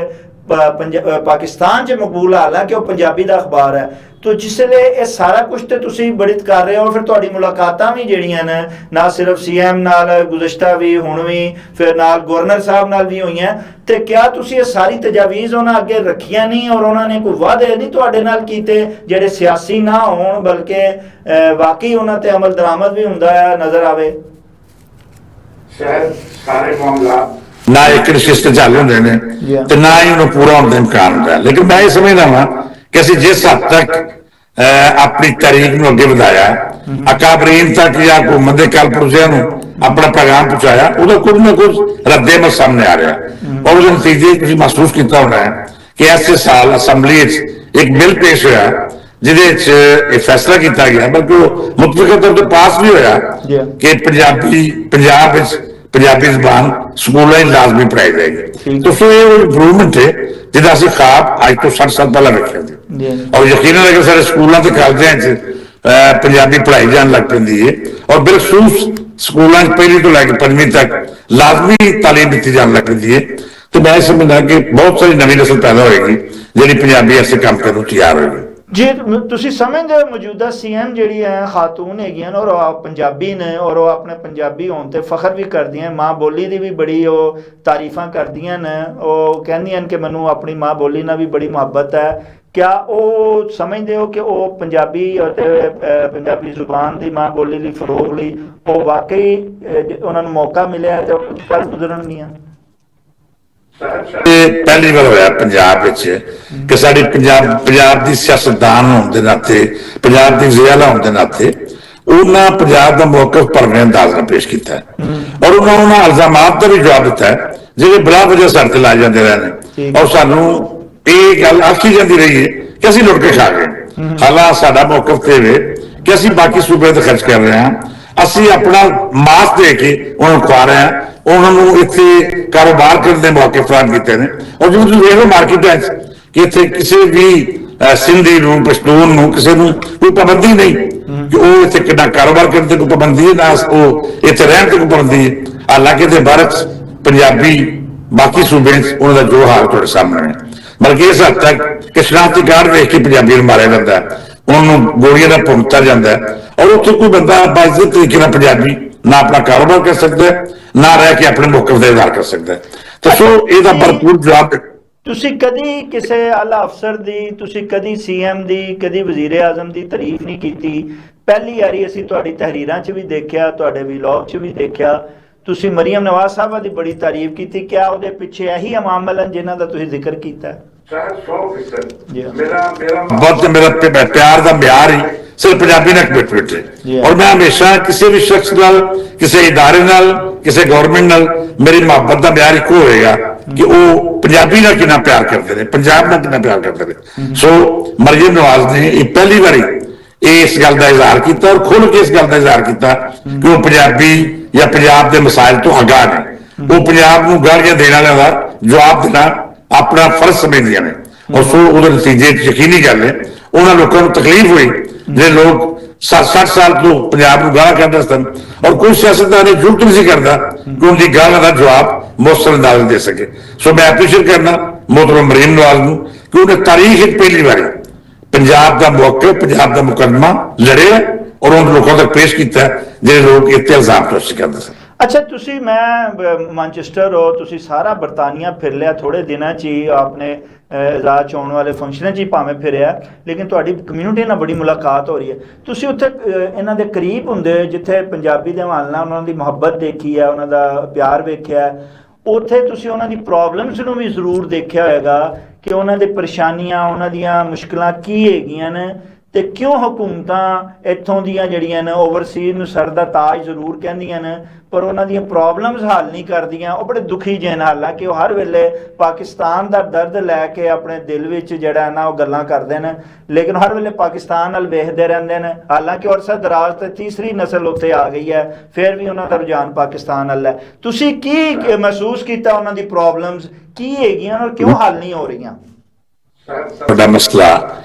Speaker 1: ਪਾਕਿਸਤਾਨ 'ਚ ਮਕਬੂਲ ਹਾਲਾਂਕਿ ਉਹ ਪੰਜਾਬੀ ਦਾ ਅਖਬਾਰ ਹੈ। ਤੋ ਜਿਸ ਵੇਲੇ ਇਹ ਸਾਰਾ ਕੁਝ ਤੇ ਤੁਸੀਂ ਬੜਿਤ ਕਰ ਰਹੇ ਹੋ, ਫਿਰ ਤੁਹਾਡੀ ਮੁਲਾਕਾਤਾਂ ਵੀ ਜਿਹੜੀਆਂ ਨੇ ਨਾ ਸਿਰਫ CM ਨਾਲ ਗੁਜ਼ਸ਼ਤਾ ਵੀ ਹੁਣ ਵੀ ਫਿਰ ਨਾਲ ਗਵਰਨਰ ਸਾਹਿਬ ਨਾਲ ਵੀ ਹੋਈਆਂ, ਤੇ ਕਿਆ ਤੁਸੀਂ ਇਹ ਸਾਰੀ ਤਜਾਵੀਜ਼ ਉਹਨਾਂ ਅੱਗੇ ਰੱਖੀਆਂ ਨਹੀਂ ਔਰ ਉਹਨਾਂ ਨੇ ਕੋਈ ਵਾਅਦੇ ਨਹੀਂ ਤੁਹਾਡੇ ਨਾਲ ਕੀਤੇ ਜਿਹੜੇ ਸਿਆਸੀ ਨਾ ਹੋਣ ਬਲਕਿ ਵਾਕਈ ਉਹਨਾਂ ਤੇ ਅਮਲ ਦਰਾਮਦ ਵੀ ਹੁੰਦਾ ਹੈ ਨਜ਼ਰ ਆਵੇ?
Speaker 2: ਸ਼ਾਇਦ ਸਾਰੇ ਮਾਮਲਾ ਨਾ ਇੱਕ ਨਿਸ਼ਚਿਤ ਚੱਲ ਹੁੰਦੇ ਨੇ ਤੇ ਨਾ ਹੀ ਉਹਨੂੰ ਪੂਰਾ ਹੋਣ ਦਾ ਇਮਕਾਨ ਹੁੰਦਾ। ਲੇਕਿਨ ਮੈਂ ਇਹ ਸਮਝਦਾ ਵਾਂ ਕਿ ਅਸੀਂ ਜਿਸ ਹੱਦ ਤੱਕ ਆਪਣੀ ਤਾਰੀਖ ਨੂੰ ਅੱਗੇ ਵਧਾਇਆ, ਅਕਾਬਰੀਨ ਤੱਕ ਜਾਂ ਹੁਕੂਮਤ ਦੇ ਕਾਲਪੁਰਜ਼ਿਆਂ ਨੂੰ ਆਪਣਾ ਪੈਗਾਮ ਪਹੁੰਚਾਇਆ, ਉਹਦਾ ਕੁਝ ਨਾ ਕੁਝ ਰੱਦੇ ਅਮਲ ਸਾਹਮਣੇ ਆ ਰਿਹਾ ਔਰ ਉਹਦੇ ਨਤੀਜੇ ਤੁਸੀਂ ਮਹਿਸੂਸ ਕੀਤਾ ਹੋਣਾ ਹੈ ਕਿ ਐਸੇ ਸਾਲ ਅਸੈਂਬਲੀ 'ਚ ਇੱਕ ਬਿੱਲ ਪੇਸ਼ ਹੋਇਆ ਜਿਹਦੇ 'ਚ ਇਹ ਫੈਸਲਾ ਕੀਤਾ ਗਿਆ, ਬਲਕਿ ਉਹ ਮੁਤਫਿਕਾ ਤੌਰ ਤੇ ਪਾਸ ਵੀ ਹੋਇਆ ਕਿ ਪੰਜਾਬ ਵਿੱਚ ਪੰਜਾਬੀ ਜ਼ਬਾਨ ਸਕੂਲਾਂ 'ਚ ਲਾਜ਼ਮੀ ਪੜ੍ਹਾਈ ਜਾਏਗੀ। ਤਾਂ ਸੋ ਇਹ ਇੰਪਰੂਵਮੈਂਟ ਹੈ ਜਿਹਦਾ ਅਸੀਂ ਖਾਬ ਅੱਜ ਤੋਂ 60 ਸਾਲ ਪਹਿਲਾਂ ਰੱਖਿਆ ਸੀ ਔਰ ਯਕੀਨਨ ਅਗਰ ਸਾਡੇ ਸਕੂਲਾਂ ਤੇ ਕਾਲਜਾਂ 'ਚ ਪੰਜਾਬੀ ਪੜ੍ਹਾਈ ਜਾਣ ਲੱਗ ਪੈਂਦੀ ਹੈ ਔਰ ਬਿਲਖਸੂਸ ਸਕੂਲਾਂ 'ਚ ਪਹਿਲੀ ਤੋਂ ਲੈ ਕੇ 5ਵੀਂ ਤੱਕ ਲਾਜ਼ਮੀ ਤਾਲੀਮ ਦਿੱਤੀ ਜਾਣ ਲੱਗ ਪੈਂਦੀ ਹੈ, ਤੇ ਮੈਂ ਸਮਝਦਾ ਕਿ ਬਹੁਤ ਸਾਰੀ ਨਵੀਂ ਨਸਲ ਪੈਦਾ ਹੋਏਗੀ ਜਿਹੜੀ ਪੰਜਾਬੀ ਐਸੇ ਕੰਮ ਕਰਨ ਨੂੰ ਤਿਆਰ ਹੋਏਗੀ।
Speaker 1: ਜੀ ਤੁਸੀਂ ਸਮਝਦੇ ਹੋ ਮੌਜੂਦਾ CM ਜਿਹੜੀ ਹੈ ਖਾਤੂਨ ਹੈਗੀਆਂ ਔਰ ਉਹ ਪੰਜਾਬੀ ਨੇ ਔਰ ਉਹ ਆਪਣੇ ਪੰਜਾਬੀ ਹੋਣ ਤੇ ਫਖਰ ਵੀ ਕਰਦੀਆਂ, ਮਾਂ ਬੋਲੀ ਦੀ ਵੀ ਬੜੀ ਉਹ ਤਾਰੀਫਾਂ ਕਰਦੀਆਂ ਨੇ, ਉਹ ਕਹਿੰਦੀਆਂ ਕਿ ਮੈਨੂੰ ਆਪਣੀ ਮਾਂ ਬੋਲੀ ਨਾਲ ਵੀ ਬੜੀ ਮੁਹੱਬਤ ਹੈ। ਕਿਆ ਉਹ ਸਮਝਦੇ ਹੋ ਕਿ ਉਹ ਪੰਜਾਬੀ ਅਤੇ ਪੰਜਾਬੀ ਜ਼ੁਬਾਨ ਦੀ ਮਾਂ ਬੋਲੀ ਲਈ ਫਰੋਗ ਲਈ ਉਹ ਵਾਕਈ ਉਹਨਾਂ ਨੂੰ ਮੌਕਾ ਮਿਲਿਆ ਤੇ ਉਹ ਕਰ ਗੁਜ਼ਰਨਗੀਆਂ?
Speaker 2: ਇਹ ਪਹਿਲੀ ਵਾਰ ਹੋਇਆ ਪੰਜਾਬ ਵਿੱਚ ਕਿ ਸਾਡੀ ਪੰਜਾਬ ਦੀ ਸਿਆਸਤਦਾਨ ਹੋਣ ਦੇ ਨਾਤੇ, ਪੰਜਾਬ ਦੀ ਵਜ਼ੀਰ ਹੋਣ ਦੇ ਨਾਤੇ ਉਹਨਾਂ ਪੰਜਾਬ ਦਾ ਮੌਕਫ ਭਰਵੇਂ ਅੰਦਾਜ਼ ਨਾਲ ਪੇਸ਼ ਕੀਤਾ ਹੈ ਔਰ ਉਹਨਾਂ ਇਲਜ਼ਾਮਾਤ ਦਾ ਵੀ ਜਵਾਬ ਦਿੱਤਾ ਹੈ ਜਿਹੜੇ ਬਲਾ ਵਜ੍ਹਾ ਸਾਡੇ ਤੇ ਲਾਏ ਜਾਂਦੇ ਰਹੇ ਨੇ ਔਰ ਸਾਨੂੰ ਇਹ ਗੱਲ ਆਖੀ ਜਾਂਦੀ ਰਹੀ ਹੈ ਕਿ ਅਸੀਂ ਲੁੱਟ ਕੇ ਖਾ ਗਏ। ਹਾਲਾਂਕਿ ਸਾਡਾ ਮੌਕਫ ਤੇ ਵੇ ਕਿ ਅਸੀਂ ਬਾਕੀ ਸੂਬੇ ਤੇ ਖਰਚ ਕਰ ਰਹੇ ਹਾਂ, ਅਸੀਂ ਆਪਣਾ ਮਾਸ ਦੇ ਕੇ ਉਹਨਾਂ ਨੂੰ ਖਵਾ ਰਹੇ ਹਾਂ, ਉਹਨਾਂ ਨੂੰ ਇੱਥੇ ਕਾਰੋਬਾਰ ਕਰਨ ਦੇ ਮੌਕੇ ਫਰਾਹਮ ਕੀਤੇ ਨੇ। ਔਰ ਜਿਵੇਂ ਤੁਸੀਂ ਵੇਖੋ ਮਾਰਕੀਟਾਂ 'ਚ ਕਿ ਇੱਥੇ ਕਿਸੇ ਵੀ ਸਿੰਧੀ ਨੂੰ ਪਸ਼ਤੂਨ ਨੂੰ ਕਿਸੇ ਨੂੰ ਕੋਈ ਪਾਬੰਦੀ ਨਹੀਂ ਕਿ ਉਹ ਇੱਥੇ ਕਿੰਨਾ ਕਾਰੋਬਾਰ ਕਰਨ ਤੇ ਕੋਈ ਪਾਬੰਦੀ ਹੈ, ਨਾ ਉਹ ਇੱਥੇ ਰਹਿਣ ਤੇ ਕੋਈ ਪਾਬੰਦੀ ਹੈ। ਹਾਲਾਂਕਿ ਦੇ ਭਾਰਤ ਪੰਜਾਬੀ ਬਾਕੀ ਸੂਬਿਆਂ 'ਚ ਉਹਨਾਂ ਦਾ ਜੋ ਹਾਲ ਤੁਹਾਡੇ ਸਾਹਮਣੇ ਹੈ, ਬਲਕਿ ਇਸ ਹੱਦ ਤੱਕ ਕਿ ਸ਼ਨਾਖਤੀ ਕਾਰਡ ਵੇਖ ਕੇ ਪੰਜਾਬੀ ਨੂੰ ਮਾਰਿਆ ਜਾਂਦਾ, ਉਹਨੂੰ ਗੋਲੀਆਂ ਦਾ ਭੁਗਤਾ ਜਾਂਦਾ ਔਰ ਉੱਥੇ ਕੋਈ ਬੰਦਾ ਬਾਇਜ਼ਤ ਤਰੀਕੇ ਨਾਲ ਪੰਜਾਬੀ ਨਾ ਆਪਣਾ ਕਾਰੋਬਾਰ ਕਰ ਸਕਦਾ ਨਾ ਰਹਿ ਕੇ ਆਪਣੇ ਮੌਕਫ ਦਾ ਇਜ਼ਹਾਰ ਕਰ ਸਕਦਾ। ਤਾਂ ਸੋ ਇਹਦਾ ਭਰਪੂਰ ਜਵਾਬ
Speaker 1: ਤੁਸੀਂ ਕਦੀ ਕਿਸੇ ਆਲਾ ਅਫਸਰ ਦੀ, ਤੁਸੀਂ ਕਦੀ CM ਦੀ, ਕਦੀ ਵਜ਼ੀਰ ਆਜ਼ਮ ਦੀ ਤਾਰੀਫ ਨਹੀਂ ਕੀਤੀ। ਪਹਿਲੀ ਵਾਰੀ ਅਸੀਂ ਤੁਹਾਡੀ ਤਹਿਰੀਰਾਂ 'ਚ ਵੀ ਦੇਖਿਆ, ਤੁਹਾਡੇ ਵਲੌਗ 'ਚ ਵੀ ਦੇਖਿਆ, ਤੁਸੀਂ ਮਰੀਮ ਨਵਾਜ਼ ਸਾਹਿਬਾ ਦੀ ਬੜੀ ਤਾਰੀਫ ਕੀਤੀ। ਕਿਆ ਉਹਦੇ ਪਿੱਛੇ ਇਹੀ ਅਮਾਮਲ ਹਨ ਜਿਨ੍ਹਾਂ ਦਾ ਤੁਸੀਂ ਜ਼ਿਕਰ ਕੀਤਾ?
Speaker 2: ਮੇਰਾ ਪਿਆਰ ਦਾ ਮਿਆਰ ਹੀ ਸਿਰਫ ਪੰਜਾਬੀ ਨਾਲ ਕਮਿਟਮੈਂਟ ਹੈ ਔਰ ਮੈਂ ਹਮੇਸ਼ਾ ਕਿਸੇ ਵੀ ਸ਼ਖਸ ਨਾਲ, ਕਿਸੇ ਇਦਾਰੇ ਨਾਲ, ਕਿਸੇ ਗਵਰਨਮੈਂਟ ਨਾਲ ਮੇਰੀ ਮੁਹੱਬਤ ਦਾ ਮਿਆਰ ਇੱਕੋ ਹੋਏਗਾ ਕਿ ਉਹ ਪੰਜਾਬੀ ਨਾਲ ਕਿੰਨਾ ਪਿਆਰ ਕਰਦੇ ਨੇ, ਪੰਜਾਬ ਨਾਲ ਕਿੰਨਾ ਪਿਆਰ ਕਰਦੇ ਨੇ। ਸੋ ਮਰੀਮ ਨਵਾਜ਼ ਨੇ ਇਹ ਪਹਿਲੀ ਵਾਰੀ ਇਸ ਗੱਲ ਦਾ ਇਜ਼ਹਾਰ ਕੀਤਾ ਔਰ ਖੁੱਲ੍ਹ ਕੇ ਇਸ ਗੱਲ ਦਾ ਇਜ਼ਹਾਰ ਕੀਤਾ ਕਿ ਉਹ ਪੰਜਾਬੀ ਜਾਂ ਪੰਜਾਬ ਦੇ ਮਸਾਇਲ ਤੋਂ ਅਗਾਹ ਨੇ। ਉਹ ਪੰਜਾਬ ਨੂੰ ਗਾਲੀਆਂ ਦੇਣ ਵਾਲਿਆਂ ਦਾ ਜਵਾਬ ਦੇਣਾ ਆਪਣਾ ਫਰਜ਼ ਸਮਝਦੀਆਂ ਨੇ ਔਰ ਸੋ ਉਹਦੇ ਨਤੀਜੇ ਯਕੀਨੀ ਗੱਲ ਹੈ ਉਹਨਾਂ ਲੋਕਾਂ ਨੂੰ ਤਕਲੀਫ ਹੋਈ ਜਿਹੜੇ ਲੋਕ 60 ਸਾਲ ਤੋਂ ਪੰਜਾਬ ਨੂੰ ਗਾਲਾਂ ਕੱਢਦੇ ਸਨ ਔਰ ਕੋਈ ਸਿਆਸਤਦਾਨ ਇਹ ਜ਼ਰੂਰਤ ਨਹੀਂ ਸੀ ਕਰਦਾ ਕਿ ਉਹਦੀ ਗਾਲਾਂ ਦਾ ਜਵਾਬ ਮੌਸਰ ਅੰਦਾਜ਼ ਦੇ ਸਕੇ। ਸੋ ਮੈਂ ਐਪਰੀਸ਼ੀਏਟ ਕਰਨਾ ਮੁਹਤਰਮ ਮਰੀਮ ਨਵਾਜ਼ ਨੂੰ ਕਿ ਉਹਨੇ ਤਾਰੀਖ ਵਿੱਚ ਪਹਿਲੀ ਵਾਰੀ ਪੰਜਾਬ ਦਾ ਮੌਕਫ ਪੰਜਾਬ ਦਾ ਮੁਕੱਦਮਾ ਲੜਿਆ ਔਰ ਉਹਨਾਂ ਲੋਕਾਂ ਤੱਕ ਪੇਸ਼ ਕੀਤਾ ਜਿਹੜੇ ਲੋਕ ਇੱਥੇ ਇਲਜ਼ਾਮ ਪੇਸ਼ ਕਰਦੇ ਸਨ।
Speaker 1: ਅੱਛਾ, ਤੁਸੀਂ ਮੈਂ ਮਾਂਚੈਸਟਰ ਹੋ, ਤੁਸੀਂ ਸਾਰਾ ਬਰਤਾਨੀਆ ਫਿਰ ਲਿਆ ਥੋੜੇ ਦਿਨਾਂ 'ਚ ਹੀ ਆਪਣੇ ਆਜ਼ਾਦ 'ਚ ਆਉਣ ਵਾਲੇ ਫੰਕਸ਼ਨਾਂ 'ਚ ਹੀ ਭਾਵੇਂ ਫਿਰਿਆ, ਲੇਕਿਨ ਤੁਹਾਡੀ ਕਮਿਊਨਿਟੀ ਨਾਲ ਬੜੀ ਮੁਲਾਕਾਤ ਹੋ ਰਹੀ ਹੈ। ਤੁਸੀਂ ਉੱਥੇ ਇਹਨਾਂ ਦੇ ਕਰੀਬ ਹੁੰਦੇ ਜਿੱਥੇ ਪੰਜਾਬੀ ਦੇ ਹਾਲ ਨਾਲ ਉਹਨਾਂ ਦੀ ਮੁਹੱਬਤ ਦੇਖੀ ਹੈ, ਉਹਨਾਂ ਦਾ ਪਿਆਰ ਵੇਖਿਆ, ਉੱਥੇ ਤੁਸੀਂ ਉਹਨਾਂ ਦੀ ਪ੍ਰੋਬਲਮਸ ਨੂੰ ਵੀ ਜ਼ਰੂਰ ਦੇਖਿਆ ਹੋਏਗਾ ਕਿ ਉਹਨਾਂ ਦੀ ਪਰੇਸ਼ਾਨੀਆਂ, ਉਹਨਾਂ ਦੀਆਂ ਮੁਸ਼ਕਿਲਾਂ ਕੀ ਹੈਗੀਆਂ ਨੇ ਤੇ ਕਿਉਂ ਹਕੂਮਤਾਂ ਇੱਥੋਂ ਦੀਆਂ ਜਿਹੜੀਆਂ ਨੇ ਓਵਰਸੀਜ਼ ਨੂੰ ਸਰ ਦਾ ਤਾਜ ਜ਼ਰੂਰ ਕਹਿੰਦੀਆਂ ਨੇ ਪਰ ਉਹਨਾਂ ਦੀਆਂ ਪ੍ਰੋਬਲਮਸ ਹੱਲ ਨਹੀਂ ਕਰਦੀਆਂ। ਉਹ ਬੜੇ ਦੁਖੀ ਜਿਹੇ ਨੇ, ਹਾਲਾਂਕਿ ਉਹ ਹਰ ਵੇਲੇ ਪਾਕਿਸਤਾਨ ਦਾ ਦਰਦ ਲੈ ਕੇ ਆਪਣੇ ਦਿਲ ਵਿੱਚ ਜਿਹੜਾ ਨਾ ਉਹ ਗੱਲਾਂ ਕਰਦੇ ਨੇ, ਲੇਕਿਨ ਹਰ ਵੇਲੇ ਪਾਕਿਸਤਾਨ ਨਾਲ ਵੇਖਦੇ ਰਹਿੰਦੇ ਨੇ। ਹਾਲਾਂਕਿ ਅਰਸਾ ਦਰਾਜ਼ ਤੇ ਤੀਸਰੀ ਨਸਲ ਉੱਥੇ ਆ ਗਈ ਹੈ, ਫਿਰ ਵੀ ਉਹਨਾਂ ਦਾ ਰੁਝਾਨ ਪਾਕਿਸਤਾਨ ਨਾਲ ਹੈ। ਤੁਸੀਂ ਕੀ ਮਹਿਸੂਸ ਕੀਤਾ, ਉਹਨਾਂ ਦੀ ਪ੍ਰੋਬਲਮਸ ਕੀ ਹੈਗੀਆਂ ਔਰ ਕਿਉਂ ਹੱਲ ਨਹੀਂ ਹੋ ਰਹੀਆਂ?
Speaker 2: ਵੱਡਾ ਮਸਲਾ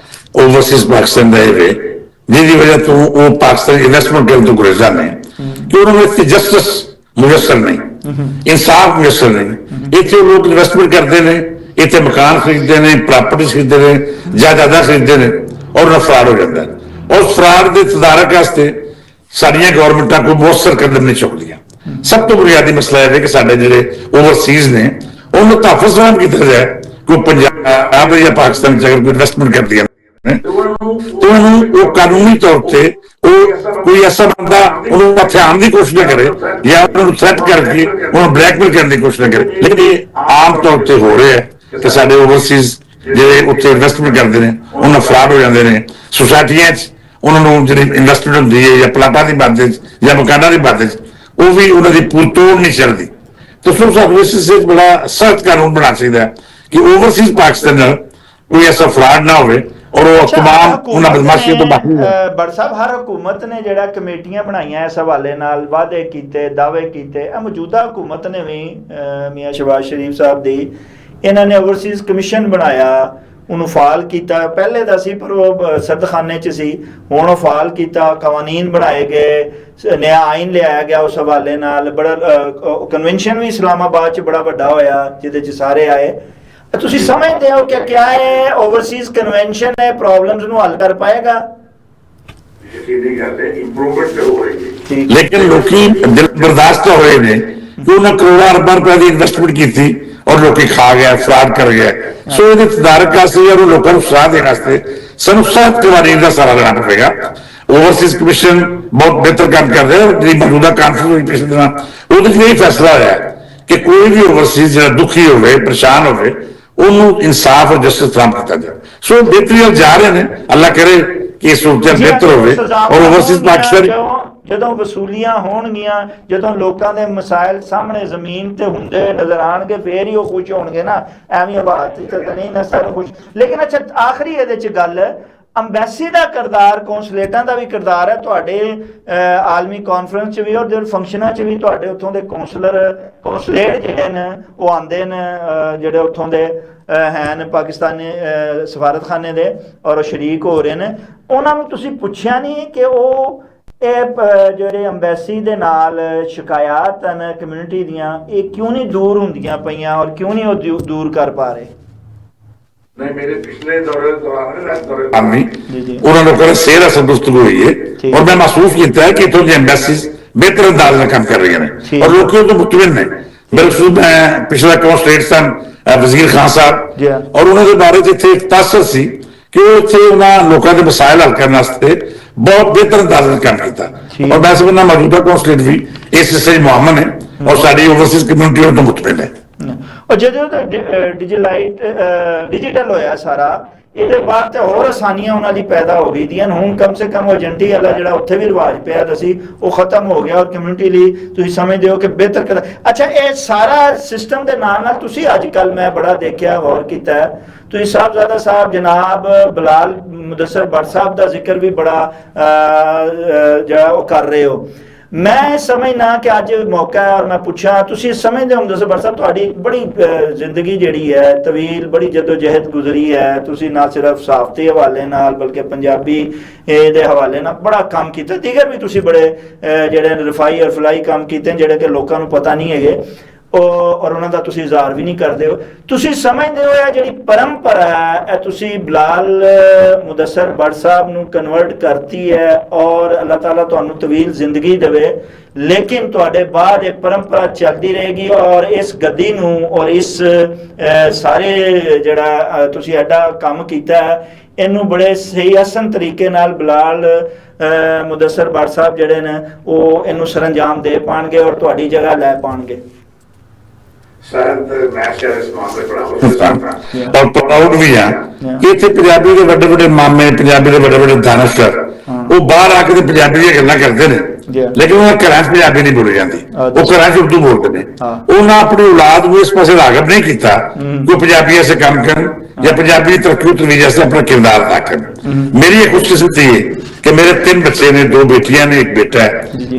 Speaker 2: ਓਵਰਸੀਜ਼ ਪਾਕਿਸਤਾਨ ਦਾ ਇਹ ਜਿਹਦੀ ਵਜ੍ਹਾ ਤੋਂ ਉਹ ਪਾਕਿਸਤਾਨ ਇਨਵੈਸਟਮੈਂਟ ਕਰਨ ਤੋਂ ਗੁਰੇਜ਼ਾਂ ਨੇ ਕਿ ਉਹਨਾਂ ਨੂੰ ਇੱਥੇ ਜਸਟਿਸ ਮੁਯੱਸਰ ਨਹੀਂ, ਇਨਸਾਫ ਮੁਯੱਸਰ ਨਹੀਂ। ਇੱਥੇ ਲੋਕ ਇਨਵੈਸਟਮੈਂਟ ਕਰਦੇ ਨੇ, ਇੱਥੇ ਮਕਾਨ ਖਰੀਦਦੇ ਨੇ, ਪ੍ਰਾਪਰਟੀ ਖਰੀਦਦੇ ਨੇ, ਜਾਇਦਾਦਾਂ ਖਰੀਦਦੇ ਨੇ ਔਰ ਉਹਨਾਂ ਫਰਾਡ ਹੋ ਜਾਂਦਾ ਹੈ। ਉਸ ਫਰਾਡ ਦੇ ਤਦਾਰਕ ਵਾਸਤੇ ਸਾਡੀਆਂ ਗੌਰਮੈਂਟਾਂ ਕੋਈ ਮੁਅੱਸਰ ਕਦਮ ਨਹੀਂ ਚੁੱਕਦੀਆਂ। ਸਭ ਤੋਂ ਬੁਨਿਆਦੀ ਮਸਲਾ ਇਹ ਹੈ ਕਿ ਸਾਡੇ ਜਿਹੜੇ ਓਵਰਸੀਜ਼ ਨੇ ਉਹਨੂੰ ਤਹਫ਼ੁਜ਼ ਫਰਾਹਮ ਕੀਤਾ ਜਾਏ ਕਿ ਪੰਜਾਬ ਜਾਂ ਪਾਕਿਸਤਾਨ 'ਚ ਅਗਰ ਕੋਈ ਇਨਵੈਸਟਮੈਂਟ ਕਰਦੀਆਂ ਉਹਨੂੰ ਉਹ ਕਾਨੂੰਨੀ ਤੌਰ ਤੇ ਉਹ ਕੋਈ ਐਸਾ ਬੰਦਾ ਉਹਨੂੰ ਹਥਿਆਉਣ ਦੀ ਕੋਸ਼ਿਸ਼ ਨਾ ਕਰੇ ਜਾਂ ਉਹਨਾਂ ਨੂੰ ਥ੍ਰੈਟ ਕਰਕੇ ਉਹਨੂੰ ਬਲੈਕਮੇਲ ਕਰਨ ਦੀ ਕੋਸ਼ਿਸ਼ ਨਾ ਕਰੇ। ਲੇਕਿਨ ਇਹ ਆਮ ਤੌਰ ਤੇ ਹੋ ਰਿਹਾ ਹੈ ਕਿ ਸਾਡੇ ਓਵਰਸੀਜ਼ ਜਿਹੜੇ ਉੱਥੇ ਇਨਵੈਸਟਮੈਂਟ ਕਰਦੇ ਨੇ ਉਹਨਾਂ ਫਰਾਡ ਹੋ ਜਾਂਦੇ ਨੇ। ਸੁਸਾਇਟੀਆਂ 'ਚ ਉਹਨਾਂ ਨੂੰ ਜਿਹੜੀ ਇਨਵੈਸਟਮੈਂਟ ਹੁੰਦੀ ਹੈ ਜਾਂ ਪਲਾਟਾਂ ਦੀ ਬਾਤ ਜਾਂ ਮਕਾਨਾਂ ਦੀ ਬਾਤ ਉਹ ਵੀ ਉਹਨਾਂ ਦੀ ਪੂਰੀ ਤੋੜ ਨਹੀਂ ਚੱਲਦੀ। ਤਾਂ ਸੋ ਸਾਨੂੰ ਇਸ ਬੜਾ ਸਖਤ ਕਾਨੂੰਨ ਬਣਾਉਣਾ ਚਾਹੀਦਾ ਕਿ ਓਵਰਸੀਜ਼ ਪਾਕਿਸਤਾਨ ਨਾਲ ਕੋਈ ਐਸਾ ਫਰਾਡ ਨਾ ਹੋਵੇ ਔਰ ਉਹ ਤਮਾਮ ਉਹਨਾਂ ਬਦਮਾਸ਼ੀਆਂ ਤੋਂ ਬਾਹਰ
Speaker 1: ਬੜ ਸਾਹਿਬ ਹਰ ਹਕੂਮਤ ਨੇ ਜਿਹੜਾ ਕਮੇਟੀਆਂ ਬਣਾਈਆਂ ਇਸ ਹਵਾਲੇ ਨਾਲ ਵਾਅਦੇ ਕੀਤੇ, ਦਾਅਵੇ ਕੀਤੇ। ਇਹ ਮੌਜੂਦਾ ਹਕੂਮਤ ਨੇ ਵੀ ਮੀਆਂ ਸ਼ਹਬਾਜ਼ ਸ਼ਰੀਫ ਸਾਹਿਬ ਦੀ ਇਹਨਾਂ ਨੇ ਓਵਰਸੀਜ਼ ਕਮਿਸ਼ਨ ਬਣਾਇਆ, ਉਹਨੂੰ ਫਾਲ ਕੀਤਾ। ਪਹਿਲੇ ਦਾ ਸੀ ਪਰ ਉਹ ਸਰਦਖਾਨੇ 'ਚ ਸੀ, ਹੁਣ ਉਹ ਫਾਲ ਕੀਤਾ, ਕਵਾਨੀਨ ਬਣਾਏ ਗਏ, ਨया ਆਇਨ ਲਿਆਇਆ ਗਿਆ ਉਸ ਹਵਾਲੇ ਨਾਲ। ਬੜਾ ਕਨਵੈਨਸ਼ਨ ਵੀ ਇਸਲਾਮਾਬਾਦ 'ਚ ਬੜਾ ਵੱਡਾ ਹੋਇਆ ਜਿਹਦੇ 'ਚ ਸਾਰੇ ਆਏ। ਤੁਸੀਂ ਸਮਝਦੇ ਹੋ ਕਿ ਕਿਆ ਇਹ ਓਵਰਸੀਜ਼ ਕਨਵੈਨਸ਼ਨ ਹੈ ਪ੍ਰੋਬਲਮਸ ਨੂੰ ਹੱਲ ਕਰ ਪਾਏਗਾ?
Speaker 2: ਲੇਕਿਨ ਲੋਕੀ ਦਿਲ ਬਰਦਾਸ਼ਤ ਹੋਏ ਨੇ ਕਿ ਉਹਨਾਂ ਕਰੋੜਾਂ ਅਰਬਾਂ ਰੁਪਏ ਦੀ ਇਨਵੈਸਟਮੈਂਟ ਕੀਤੀ ਔਰ ਲੋਕੀ ਖਾ ਗਿਆ, ਫਰਾਡ ਕਰ ਗਿਆ। ਸੋ ਇਹਦੇ ਤਦਾਰਕ ਵਾਸਤੇ ਔਰ ਲੋਕਾਂ ਨੂੰ ਸਲਾਹ ਦੇਣ ਵਾਸਤੇ ਸਾਨੂੰ ਸਖਤ ਕਵਾਨੀਨ ਦਾ ਸਹਾਰਾ ਲੈਣਾ ਪਵੇਗਾ। ਓਵਰਸੀਜ਼ ਕਮਿਸ਼ਨ ਬਹੁਤ ਬਿਹਤਰ ਕੰਮ ਕਰ ਰਿਹਾ। ਜਿਹੜੀ ਮੌਜੂਦਾ ਕਾਨਫਰੰਸ ਹੋਈ ਪਿਛਲੇ ਦਿਨਾਂ ਉਹਦੇ 'ਚ ਇਹ ਫੈਸਲਾ ਹੋਇਆ ਕਿ ਕੋਈ ਵੀ ਓਵਰਸੀਜ਼ ਜਿਹੜਾ ਦੁਖੀ ਹੋਵੇ, ਪਰੇਸ਼ਾਨ ਹੋਵੇ, ਉਹਨੂੰ ਇਨਸਾਫ ਔਰ ਜਸਟਿਸ ਫਰਾਹਮ ਕੀਤਾ ਜਾਏ। ਸੋ ਬਿਹਤਰੀ ਵੱਲ ਜਾ ਰਹੇ ਨੇ। ਅੱਲਾ ਕਰੇ ਕਿ ਇਹ ਸੂਰਤ ਬਿਹਤਰ ਹੋਵੇ ਔਰ ਓਵਰਸੀਜ਼ ਪਾਕਿਸਤਾਨ
Speaker 1: ਜਦੋਂ ਵਸੂਲੀਆਂ ਹੋਣਗੀਆਂ, ਜਦੋਂ ਲੋਕਾਂ ਦੇ ਮਸਾਇਲ ਸਾਹਮਣੇ ਜ਼ਮੀਨ ਤੇ ਹੁੰਦੇ ਨਜ਼ਰ ਆਣਗੇ, ਫੇਰ ਹੀ ਉਹ ਖੁਸ਼ ਹੋਣਗੇ ਨਾ। ਐਵੇਂ ਬਾਤ ਨਹੀਂ ਨਾ ਸਰ ਖੁਸ਼। ਲੇਕਿਨ ਅੱਛਾ, ਆਖਰੀ ਇਹਦੇ 'ਚ ਗੱਲ ਅੰਬੈਸੀ ਦਾ ਕਿਰਦਾਰ, ਕੌਂਸਲੇਟਾਂ ਦਾ ਵੀ ਕਿਰਦਾਰ ਹੈ ਤੁਹਾਡੇ ਆਲਮੀ ਕਾਨਫਰੰਸ 'ਚ ਵੀ ਔਰ ਜਿਹੜੇ ਫੰਕਸ਼ਨਾਂ 'ਚ ਵੀ। ਤੁਹਾਡੇ ਉੱਥੋਂ ਦੇ ਕੌਂਸਲੇਟ ਜਿਹੜੇ ਨੇ ਉਹ ਆਉਂਦੇ ਨੇ, ਜਿਹੜੇ ਉੱਥੋਂ ਦੇ ਹਨ ਪਾਕਿਸਤਾਨੀ ਸਫਾਰਤਖਾਨੇ ਦੇ, ਔਰ ਉਹ ਸ਼ਰੀਕ ਹੋ ਰਹੇ ਨੇ। ਉਹਨਾਂ ਨੂੰ ਤੁਸੀਂ ਪੁੱਛਿਆ ਨਹੀਂ ਕਿ ਉਹ ਇਹ ਜਿਹੜੇ ਅੰਬੈਸੀ ਦੇ ਨਾਲ ਸ਼ਿਕਾਇਤ ਹਨ ਕਮਿਊਨਿਟੀ ਦੀਆਂ, ਇਹ ਕਿਉਂ ਨਹੀਂ ਦੂਰ ਹੁੰਦੀਆਂ ਪਈਆਂ ਔਰ ਕਿਉਂ ਨਹੀਂ ਉਹ ਦੂਰ ਕਰ ਪਾ ਰਹੇ?
Speaker 2: नहीं, मेरे पिछले दौरे ਉਹਨਾਂ ਲੋਕਾਂ ਨੇ ਸੇਧ ਅਸਲ ਗੁਫ਼ਤਗੂ ਹੋਈ ਹੈ ਔਰ ਮੈਂ ਮਹਿਸੂਸ ਕੀਤਾ ਹੈ ਕਿ ਇੱਥੋਂ ਦੀਆਂ ਐਮਬੈਸੀਜ਼ ਬਿਹਤਰ ਅੰਦਾਜ਼ ਨਾਲ ਕੰਮ ਕਰ ਰਹੀਆਂ ਨੇ ਔਰ ਲੋਕੀ ਉਹ ਤੋਂ ਮੁਤਮਿਨ ਨੇ। ਬਿਲਕੁਲ ਮੈਂ ਪਿਛਲਾ ਕੌਂਸਲੇਟ ਸਨ ਵਜ਼ੀਰ ਖਾਨ ਸਾਹਿਬ ਔਰ ਉਹਨਾਂ ਦੇ ਬਾਰੇ 'ਚ ਇੱਥੇ ਇੱਕ ਤਾਸਰ ਸੀ ਕਿ ਉਹ ਇੱਥੇ ਉਹਨਾਂ ਲੋਕਾਂ ਦੇ ਮਸਾਇਲ ਹੱਲ ਕਰਨ ਵਾਸਤੇ ਬਹੁਤ ਬਿਹਤਰ ਅੰਦਾਜ਼ ਨਾਲ ਕੰਮ ਕੀਤਾ। ਔਰ ਮੈਂ ਸਮਝਦਾ ਮੌਜੂਦਾ ਕੌਂਸਲੇਟ ਵੀ ਇਸ ਸਿਲਸਿਲੇ 'ਚ ਮੁਹੰਮਦ ਹੈ ਔਰ ਸਾਡੀ ਓਵਰਸੀਜ਼ ਕਮਿਊਨਿਟੀ ਉਹ ਤੋਂ ਮੁਤਮਿਨ ਹੈ।
Speaker 1: ਔਰ ਜਦੋਂ ਡਿਜੀਟਲ ਹੋਇਆ ਸਾਰਾ, ਇਹਦੇ ਬਾਅਦ ਤੇ ਹੋਰ ਆਸਾਨੀਆਂ ਉਹਨਾਂ ਦੀ ਪੈਦਾ ਹੋ ਗਈ ਦੀਆਂ ਹੁਣ ਕਮ ਸੇ ਕਮ ਏਜੰਟੀ ਵਾਲਾ ਜਿਹੜਾ ਉੱਥੇ ਵੀ ਰਿਵਾਜ ਪਿਆ ਸੀ ਉਹ ਖਤਮ ਹੋ ਗਿਆ ਔਰ ਕਮਿਊਨਿਟੀ ਲਈ ਤੁਸੀਂ ਸਮਝਦੇ ਹੋ ਕਿ ਬਿਹਤਰ ਕਰ। ਅੱਛਾ, ਇਹ ਸਾਰਾ ਸਿਸਟਮ ਦੇ ਨਾਲ ਨਾਲ ਤੁਸੀਂ ਅੱਜ ਕੱਲ ਮੈਂ ਬੜਾ ਦੇਖਿਆ ਗੌਰ ਕੀਤਾ ਹੈ, ਤੁਸੀਂ ਸਾਹਿਬਜ਼ਾਦਾ ਸਾਹਿਬ ਜਨਾਬ ਬਲਾਲ ਮੁਦੱਸਰ ਭੱਟ ਸਾਹਿਬ ਦਾ ਜ਼ਿਕਰ ਵੀ ਬੜਾ ਜਿਹੜਾ ਉਹ ਕਰ ਰਹੇ ਹੋ। ਮੈਂ ਸਮਝਣਾ ਕਿ ਅੱਜ ਮੌਕਾ ਹੈ ਔਰ ਮੈਂ ਪੁੱਛਾਂ ਤੁਸੀਂ ਸਮਝਦੇ ਹੋ ਮੁਦੱਸਰ ਭੱਟ ਸਾਹਿਬ ਤੁਹਾਡੀ ਬੜੀ ਜ਼ਿੰਦਗੀ ਜਿਹੜੀ ਹੈ ਤਵੀਲ ਬੜੀ ਜਦੋਜਹਿਦ ਗੁਜ਼ਰੀ ਹੈ, ਤੁਸੀਂ ਨਾ ਸਿਰਫ ਸਾਫਤੀ ਹਵਾਲੇ ਨਾਲ ਬਲਕਿ ਪੰਜਾਬੀ ਦੇ ਹਵਾਲੇ ਨਾਲ ਬੜਾ ਕੰਮ ਕੀਤਾ, ਦੀਗਰ ਵੀ ਤੁਸੀਂ ਬੜੇ ਜਿਹੜੇ ਰਫਾਈ ਔਰ ਫਲਾਈ ਕੰਮ ਕੀਤੇ ਜਿਹੜੇ ਕਿ ਲੋਕਾਂ ਨੂੰ ਪਤਾ ਨਹੀਂ ਹੈਗੇ ਔਰ ਉਹਨਾਂ ਦਾ ਤੁਸੀਂ ਇਜ਼ਹਾਰ ਵੀ ਨਹੀਂ ਕਰਦੇ ਹੋ। ਤੁਸੀਂ ਸਮਝਦੇ ਹੋ ਇਹ ਜਿਹੜੀ ਪਰੰਪਰਾ ਹੈ ਇਹ ਤੁਸੀਂ ਬਲਾਲ ਮੁਦੱਸਰ ਭੱਟ ਸਾਹਿਬ ਨੂੰ ਕਨਵਰਟ ਕਰਤੀ ਹੈ ਔਰ ਅੱਲਾਹ ਤਾਲਾ ਤੁਹਾਨੂੰ ਤਵੀਲ ਜ਼ਿੰਦਗੀ ਦੇਵੇ, ਲੇਕਿਨ ਤੁਹਾਡੇ ਬਾਅਦ ਇਹ ਪਰੰਪਰਾ ਚੱਲਦੀ ਰਹੇਗੀ ਔਰ ਇਸ ਗੱਦੀ ਨੂੰ ਔਰ ਇਸ ਸਾਰੇ ਜਿਹੜਾ ਤੁਸੀਂ ਐਡਾ ਕੰਮ ਕੀਤਾ ਹੈ ਇਹਨੂੰ ਬੜੇ ਸਹੀ ਆਸਨ ਤਰੀਕੇ ਨਾਲ ਬਲਾਲ ਮੁਦੱਸਰ ਭੱਟ ਸਾਹਿਬ ਜਿਹੜੇ ਨੇ ਉਹ ਇਹਨੂੰ ਸਰੰਜਾਮ ਦੇ ਪਾਣਗੇ ਔਰ ਤੁਹਾਡੀ ਜਗ੍ਹਾ ਲੈ ਪਾਣਗੇ।
Speaker 2: शायद मैं शायद इस मामले बड़ा खुश और प्राउड भी हाँ कि इतने पंजाबी के बड़े बड़े मामे पंजाबी के बड़े बड़े दानशवर वो बाहर आके तो पंजाबी दी गल्लां करते हैं लेकिन वो घर च पंजाबी नहीं बोली जाती, वो घर च उर्दू बोलते हैं। उन्होंने अपनी औलाद को इस पासे रागब नहीं किया कि पंजाबी ऐसे काम करन या पंजाबी तरक्की तवीज ऐसे अपना किरदार अदा करन। मेरी ये खुशकिस्मती है कि मेरे 3 बच्चे ने, 2 बेटियां ने, 1 बेटा है।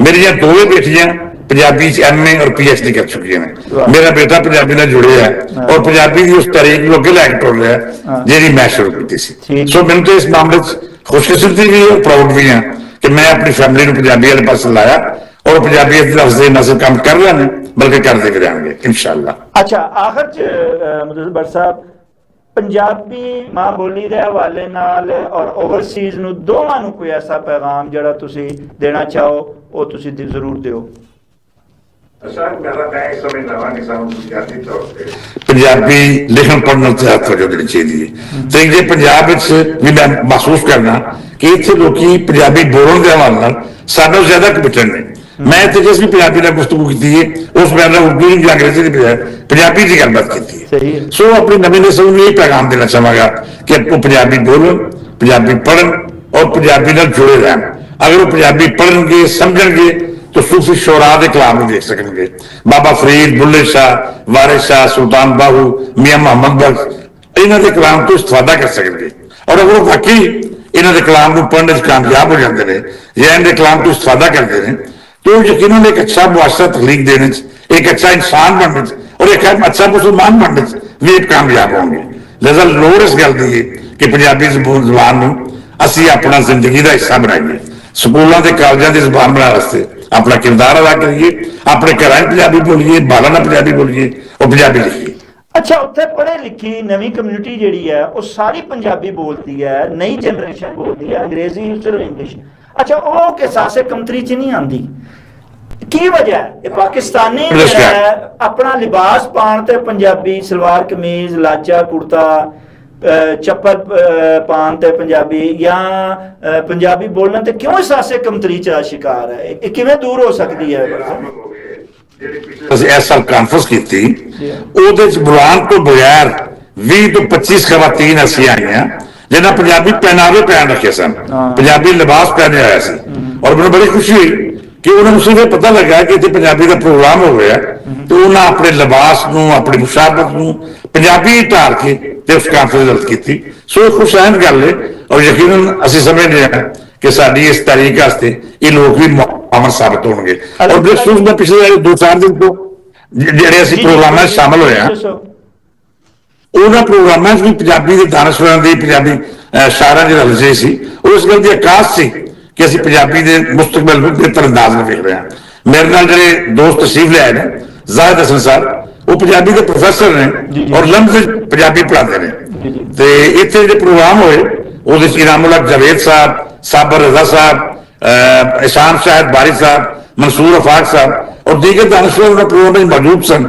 Speaker 2: मेरी 2 बेटियां पंजाबी MA और PhD कर चुकी हैं। मेरा बेटा पंजाबी ਨਾਲ जुड़े है और पंजाबी की उस तरीक को अगे लैके टुर रहा है जी मैं शुरू की थी। सो मैंने तो इस मामले खुशकिस्मती भी और प्राउड भी हाँ कि मैं अपनी फैमिली को पंजाबी वाले पास लाया और पंजाबी लफ्ज़ न सिर्फ काम कर रहे हैं बल्कि करते भी रहेंगे इंशाअल्लाह।
Speaker 1: अच्छा, आखिर मुदस्सिर भट्ट साहब पंजाबी मां बोली दे हवाले नाल और ओवरसीज ਨੂੰ ਦੋਵਾਂ ਨੂੰ ਕੋਈ ਐਸਾ ਪੈਗਾਮ ਜਿਹੜਾ ਤੁਸੀਂ ਦੇਣਾ ਚਾਹੋ ਉਹ ਤੁਸੀਂ ਜ਼ਰੂਰ ਦਿਓ।
Speaker 2: पंजाबी लिखन पढ़ने तवज्जो देनी चाहिए तो जे पंजाब भी मैं महसूस करना कि इतने लोग पंजाबी बोलने के हवाले नाल साडा ज्यादा कमिटड ने। मैं इतने जिस भी पंजाबी नाल गुफ्तगू की है उस मैं उर्दू या अंग्रेजी की बजाय पंजाबी की गलबात की है। सो अपनी नवी नस्ल को यही पैगाम देना चाहांगा कि वो पंजाबी बोलन, पंजाबी पढ़न और पंजाबी नाल जुड़े रहन। अगर वो पंजाबी पढ़नगे समझणगे तो सूफी शोरा के कलाम भी देख सकेंगे। बाबा फरीद, बुल्ले शाह, वारिस शाह, सुल्तान बाहू, मियां मोहम्मद बख्श इन्हों के कलाम तो इस्तेफादा कर सकेंगे और अगर वो वाकई इन्हों के कलाम को पढ़ने कामयाब हो जाते हैं या इनके कलाम तो इस्तेफादा करते हैं तो यकीनन एक अच्छा मुआशरा तख्लीक देने एक अच्छा इंसान बनने और एक अच्छा मुसलमान बनने भी कामयाब होंगे। लिहाजा लोड़ इस गल की है कि पंजाबी जबान असी अपना जिंदगी का हिस्सा बनाइए, स्कूलों के कॉलेजों की जबान बनाने वास्ते अपना किरदार अदा करिए, अपने घर पंजाबी बोलिए, बाहर पंजाबी बोलिए और पंजाबी लिखिए।
Speaker 1: अच्छा, उत्थे पढ़े लिखी नवी कम्युनिटी जिहड़ी है वो सारी पंजाबी बोलती है, नई जनरेशन बोलती है अंग्रेजी सिर्फ इंग्लिश। अच्छा, वो किसासे कमतरी च नहीं आती की वजह है? पाकिस्तानी अपना लिबास पान ते पंजाबी सलवार कमीज लाचा कुर्ता चप्पल पान ते पंजाबी या पंजाबी बोलने ते क्यों इस आसे कमतरी चा शिकार है? ये किवें दूर हो सकती है?
Speaker 2: ਅਸੀਂ ਇਸ ਸਾਲ ਕਾਨਫਰੰਸ ਕੀਤੀ ਉਹਦੇ ਚ ਬੁਲਾਉਣ ਤੋਂ ਬਗੈਰ 20 ਤੋਂ 25 ਖਵਾਤੀਨ ਅਸੀਂ ਆਈਆਂ ਜਿਹਨਾਂ ਪੰਜਾਬੀ ਪਹਿਨਾਵੇ ਪਹਿਨ ਰੱਖੇ ਸਨ, ਪੰਜਾਬੀ ਲਿਬਾਸ ਪਹਿਨੇ ਆਇਆ ਸੀ ਔਰ ਮੈਨੂੰ ਬੜੀ ਖੁਸ਼ੀ ਹੋਈ ਕਿ ਉਹਨਾਂ ਨੂੰ ਸਿਰਫ ਪਤਾ ਲੱਗਾ ਕਿ ਇੱਥੇ ਪੰਜਾਬੀ ਦਾ ਪ੍ਰੋਗਰਾਮ ਹੋ ਰਿਹਾ ਤੇ ਉਹਨਾਂ ਆਪਣੇ ਲਿਬਾਸ ਨੂੰ ਆਪਣੀ ਮੁਸ਼ਾਬਤ ਨੂੰ ਪੰਜਾਬੀ ਢਾਲ ਕੇ ਤੇ ਉਸ ਕਾਨਫਰੰਸ ਰਦ ਕੀਤੀ। ਸੋ ਖੁਸ਼ਾਇਨ ਗੱਲ ਹੈ ਔਰ ਯਕੀਨਨ ਅਸੀਂ ਸਮਝਦੇ ਹਾਂ कि साड़ी इस तारीख वास्ते ये लोग भी मुआमर साबित होंगे और महसूस मैं पिछले 2-4 दिन तो ਜਿਹੜੇ ਅਸੀਂ ਪ੍ਰੋਗਰਾਮਾਂ ਸ਼ਾਮਲ ਹੋਏ ਆ ਉਹਨਾਂ ਪ੍ਰੋਗਰਾਮਾਂ 'ਚ ਵੀ ਪੰਜਾਬੀ ਦੇ ਦਾਨਸ਼ਵਰਾਂ ਦੀ ਪੰਜਾਬੀ ਸ਼ਾਇਰਾਂ ਦੇ ਰਲਜੇ ਸੀ। ਉਸ ਗੱਲ ਦੀ ਆਕਾਸ਼ ਸੀ ਕਿ ਅਸੀਂ ਪੰਜਾਬੀ ਦੇ ਮੁਸਤਕਬਲ ਨੂੰ ਬਿਹਤਰ ਅੰਦਾਜ਼ ਨਾਲ ਵੇਖ ਰਹੇ ਹਾਂ। ਮੇਰੇ ਨਾਲ ਜਿਹੜੇ ਦੋਸਤ ਤਸ਼ਰੀਫ ਲਿਆਏ ਨੇ ਜ਼ਾਹਿਦ ਹਸਨ ਸਾਹਿਬ ਉਹ ਪੰਜਾਬੀ ਦੇ ਪ੍ਰੋਫੈਸਰ ਨੇ ਔਰ ਲੰਡਨ 'ਚ ਪੰਜਾਬੀ ਪੜ੍ਹਾਉਂਦੇ ਨੇ ਤੇ ਇੱਥੇ ਜਿਹੜੇ ਪ੍ਰੋਗਰਾਮ ਹੋਏ ਉਹਦੇ 'ਚ ਇਨਾਮੁल्लाह जावेद साहब, साबर रजा साहब, इशान शाहिद बारी साहब, मंसूर अफाक साहब और दीगर दानशवर प्रोग्राम में मौजूद सन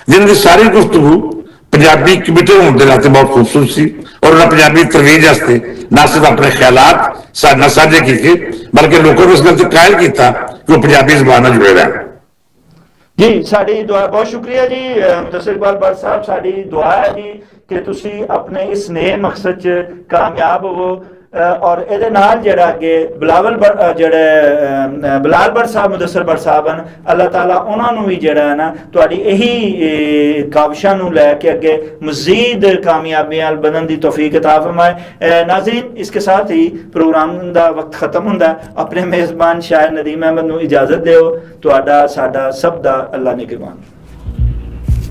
Speaker 2: जिन्होंने सारी गुफ्तगू पंजाबी कमिटे होने के नाते बहुत खूबसूरत सी और उन्होंने पंजाबी तरवीज वास्ते न सिर्फ अपने ख्यालात साझे किए बल्कि लोगों को इस गल से कायल किया कि वो पंजाबी जबान जुड़े रहन।
Speaker 1: ਜੀ ਸਾਡੀ ਦੁਆ, ਬਹੁਤ ਸ਼ੁਕਰੀਆ ਜੀ ਮੁਦੱਸਰ ਇਕਬਾਲ ਭੱਟ ਸਾਹਿਬ। ਸਾਡੀ ਦੁਆ ਹੈ ਜੀ ਕਿ ਤੁਸੀਂ ਆਪਣੇ ਇਸ ਨਏ ਮਕਸਦ 'ਚ ਕਾਮਯਾਬ ਹੋਵੋ ਔਰ ਇਹਦੇ ਨਾਲ ਜਿਹੜਾ ਅੱਗੇ ਬਿਲਾਵਲ ਬਿਲਾਲ ਭੱਟ ਸਾਹਿਬ, ਮੁਦੱਸਰ ਭੱਟ ਸਾਹਿਬ ਹਨ, ਅੱਲਾਹ ਤਾਲਾ ਉਹਨਾਂ ਨੂੰ ਵੀ ਜਿਹੜਾ ਹੈ ਨਾ ਤੁਹਾਡੀ ਇਹੀ ਕਾਵਿਸ਼ਾਂ ਨੂੰ ਲੈ ਕੇ ਅੱਗੇ मज़ीद कामयाबियां बनने की तौफीक अता फरमाए। नाज़रीन, इसके साथ ही प्रोग्राम का वक्त खत्म होता है। अपने मेज़बान शायर नदीम अहमद को इजाज़त दो। तुहाडा साडा सब दा अल्लाह निगहबान।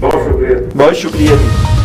Speaker 2: बहुत शुक्रिया।
Speaker 1: बहुत शुक्रिया जी।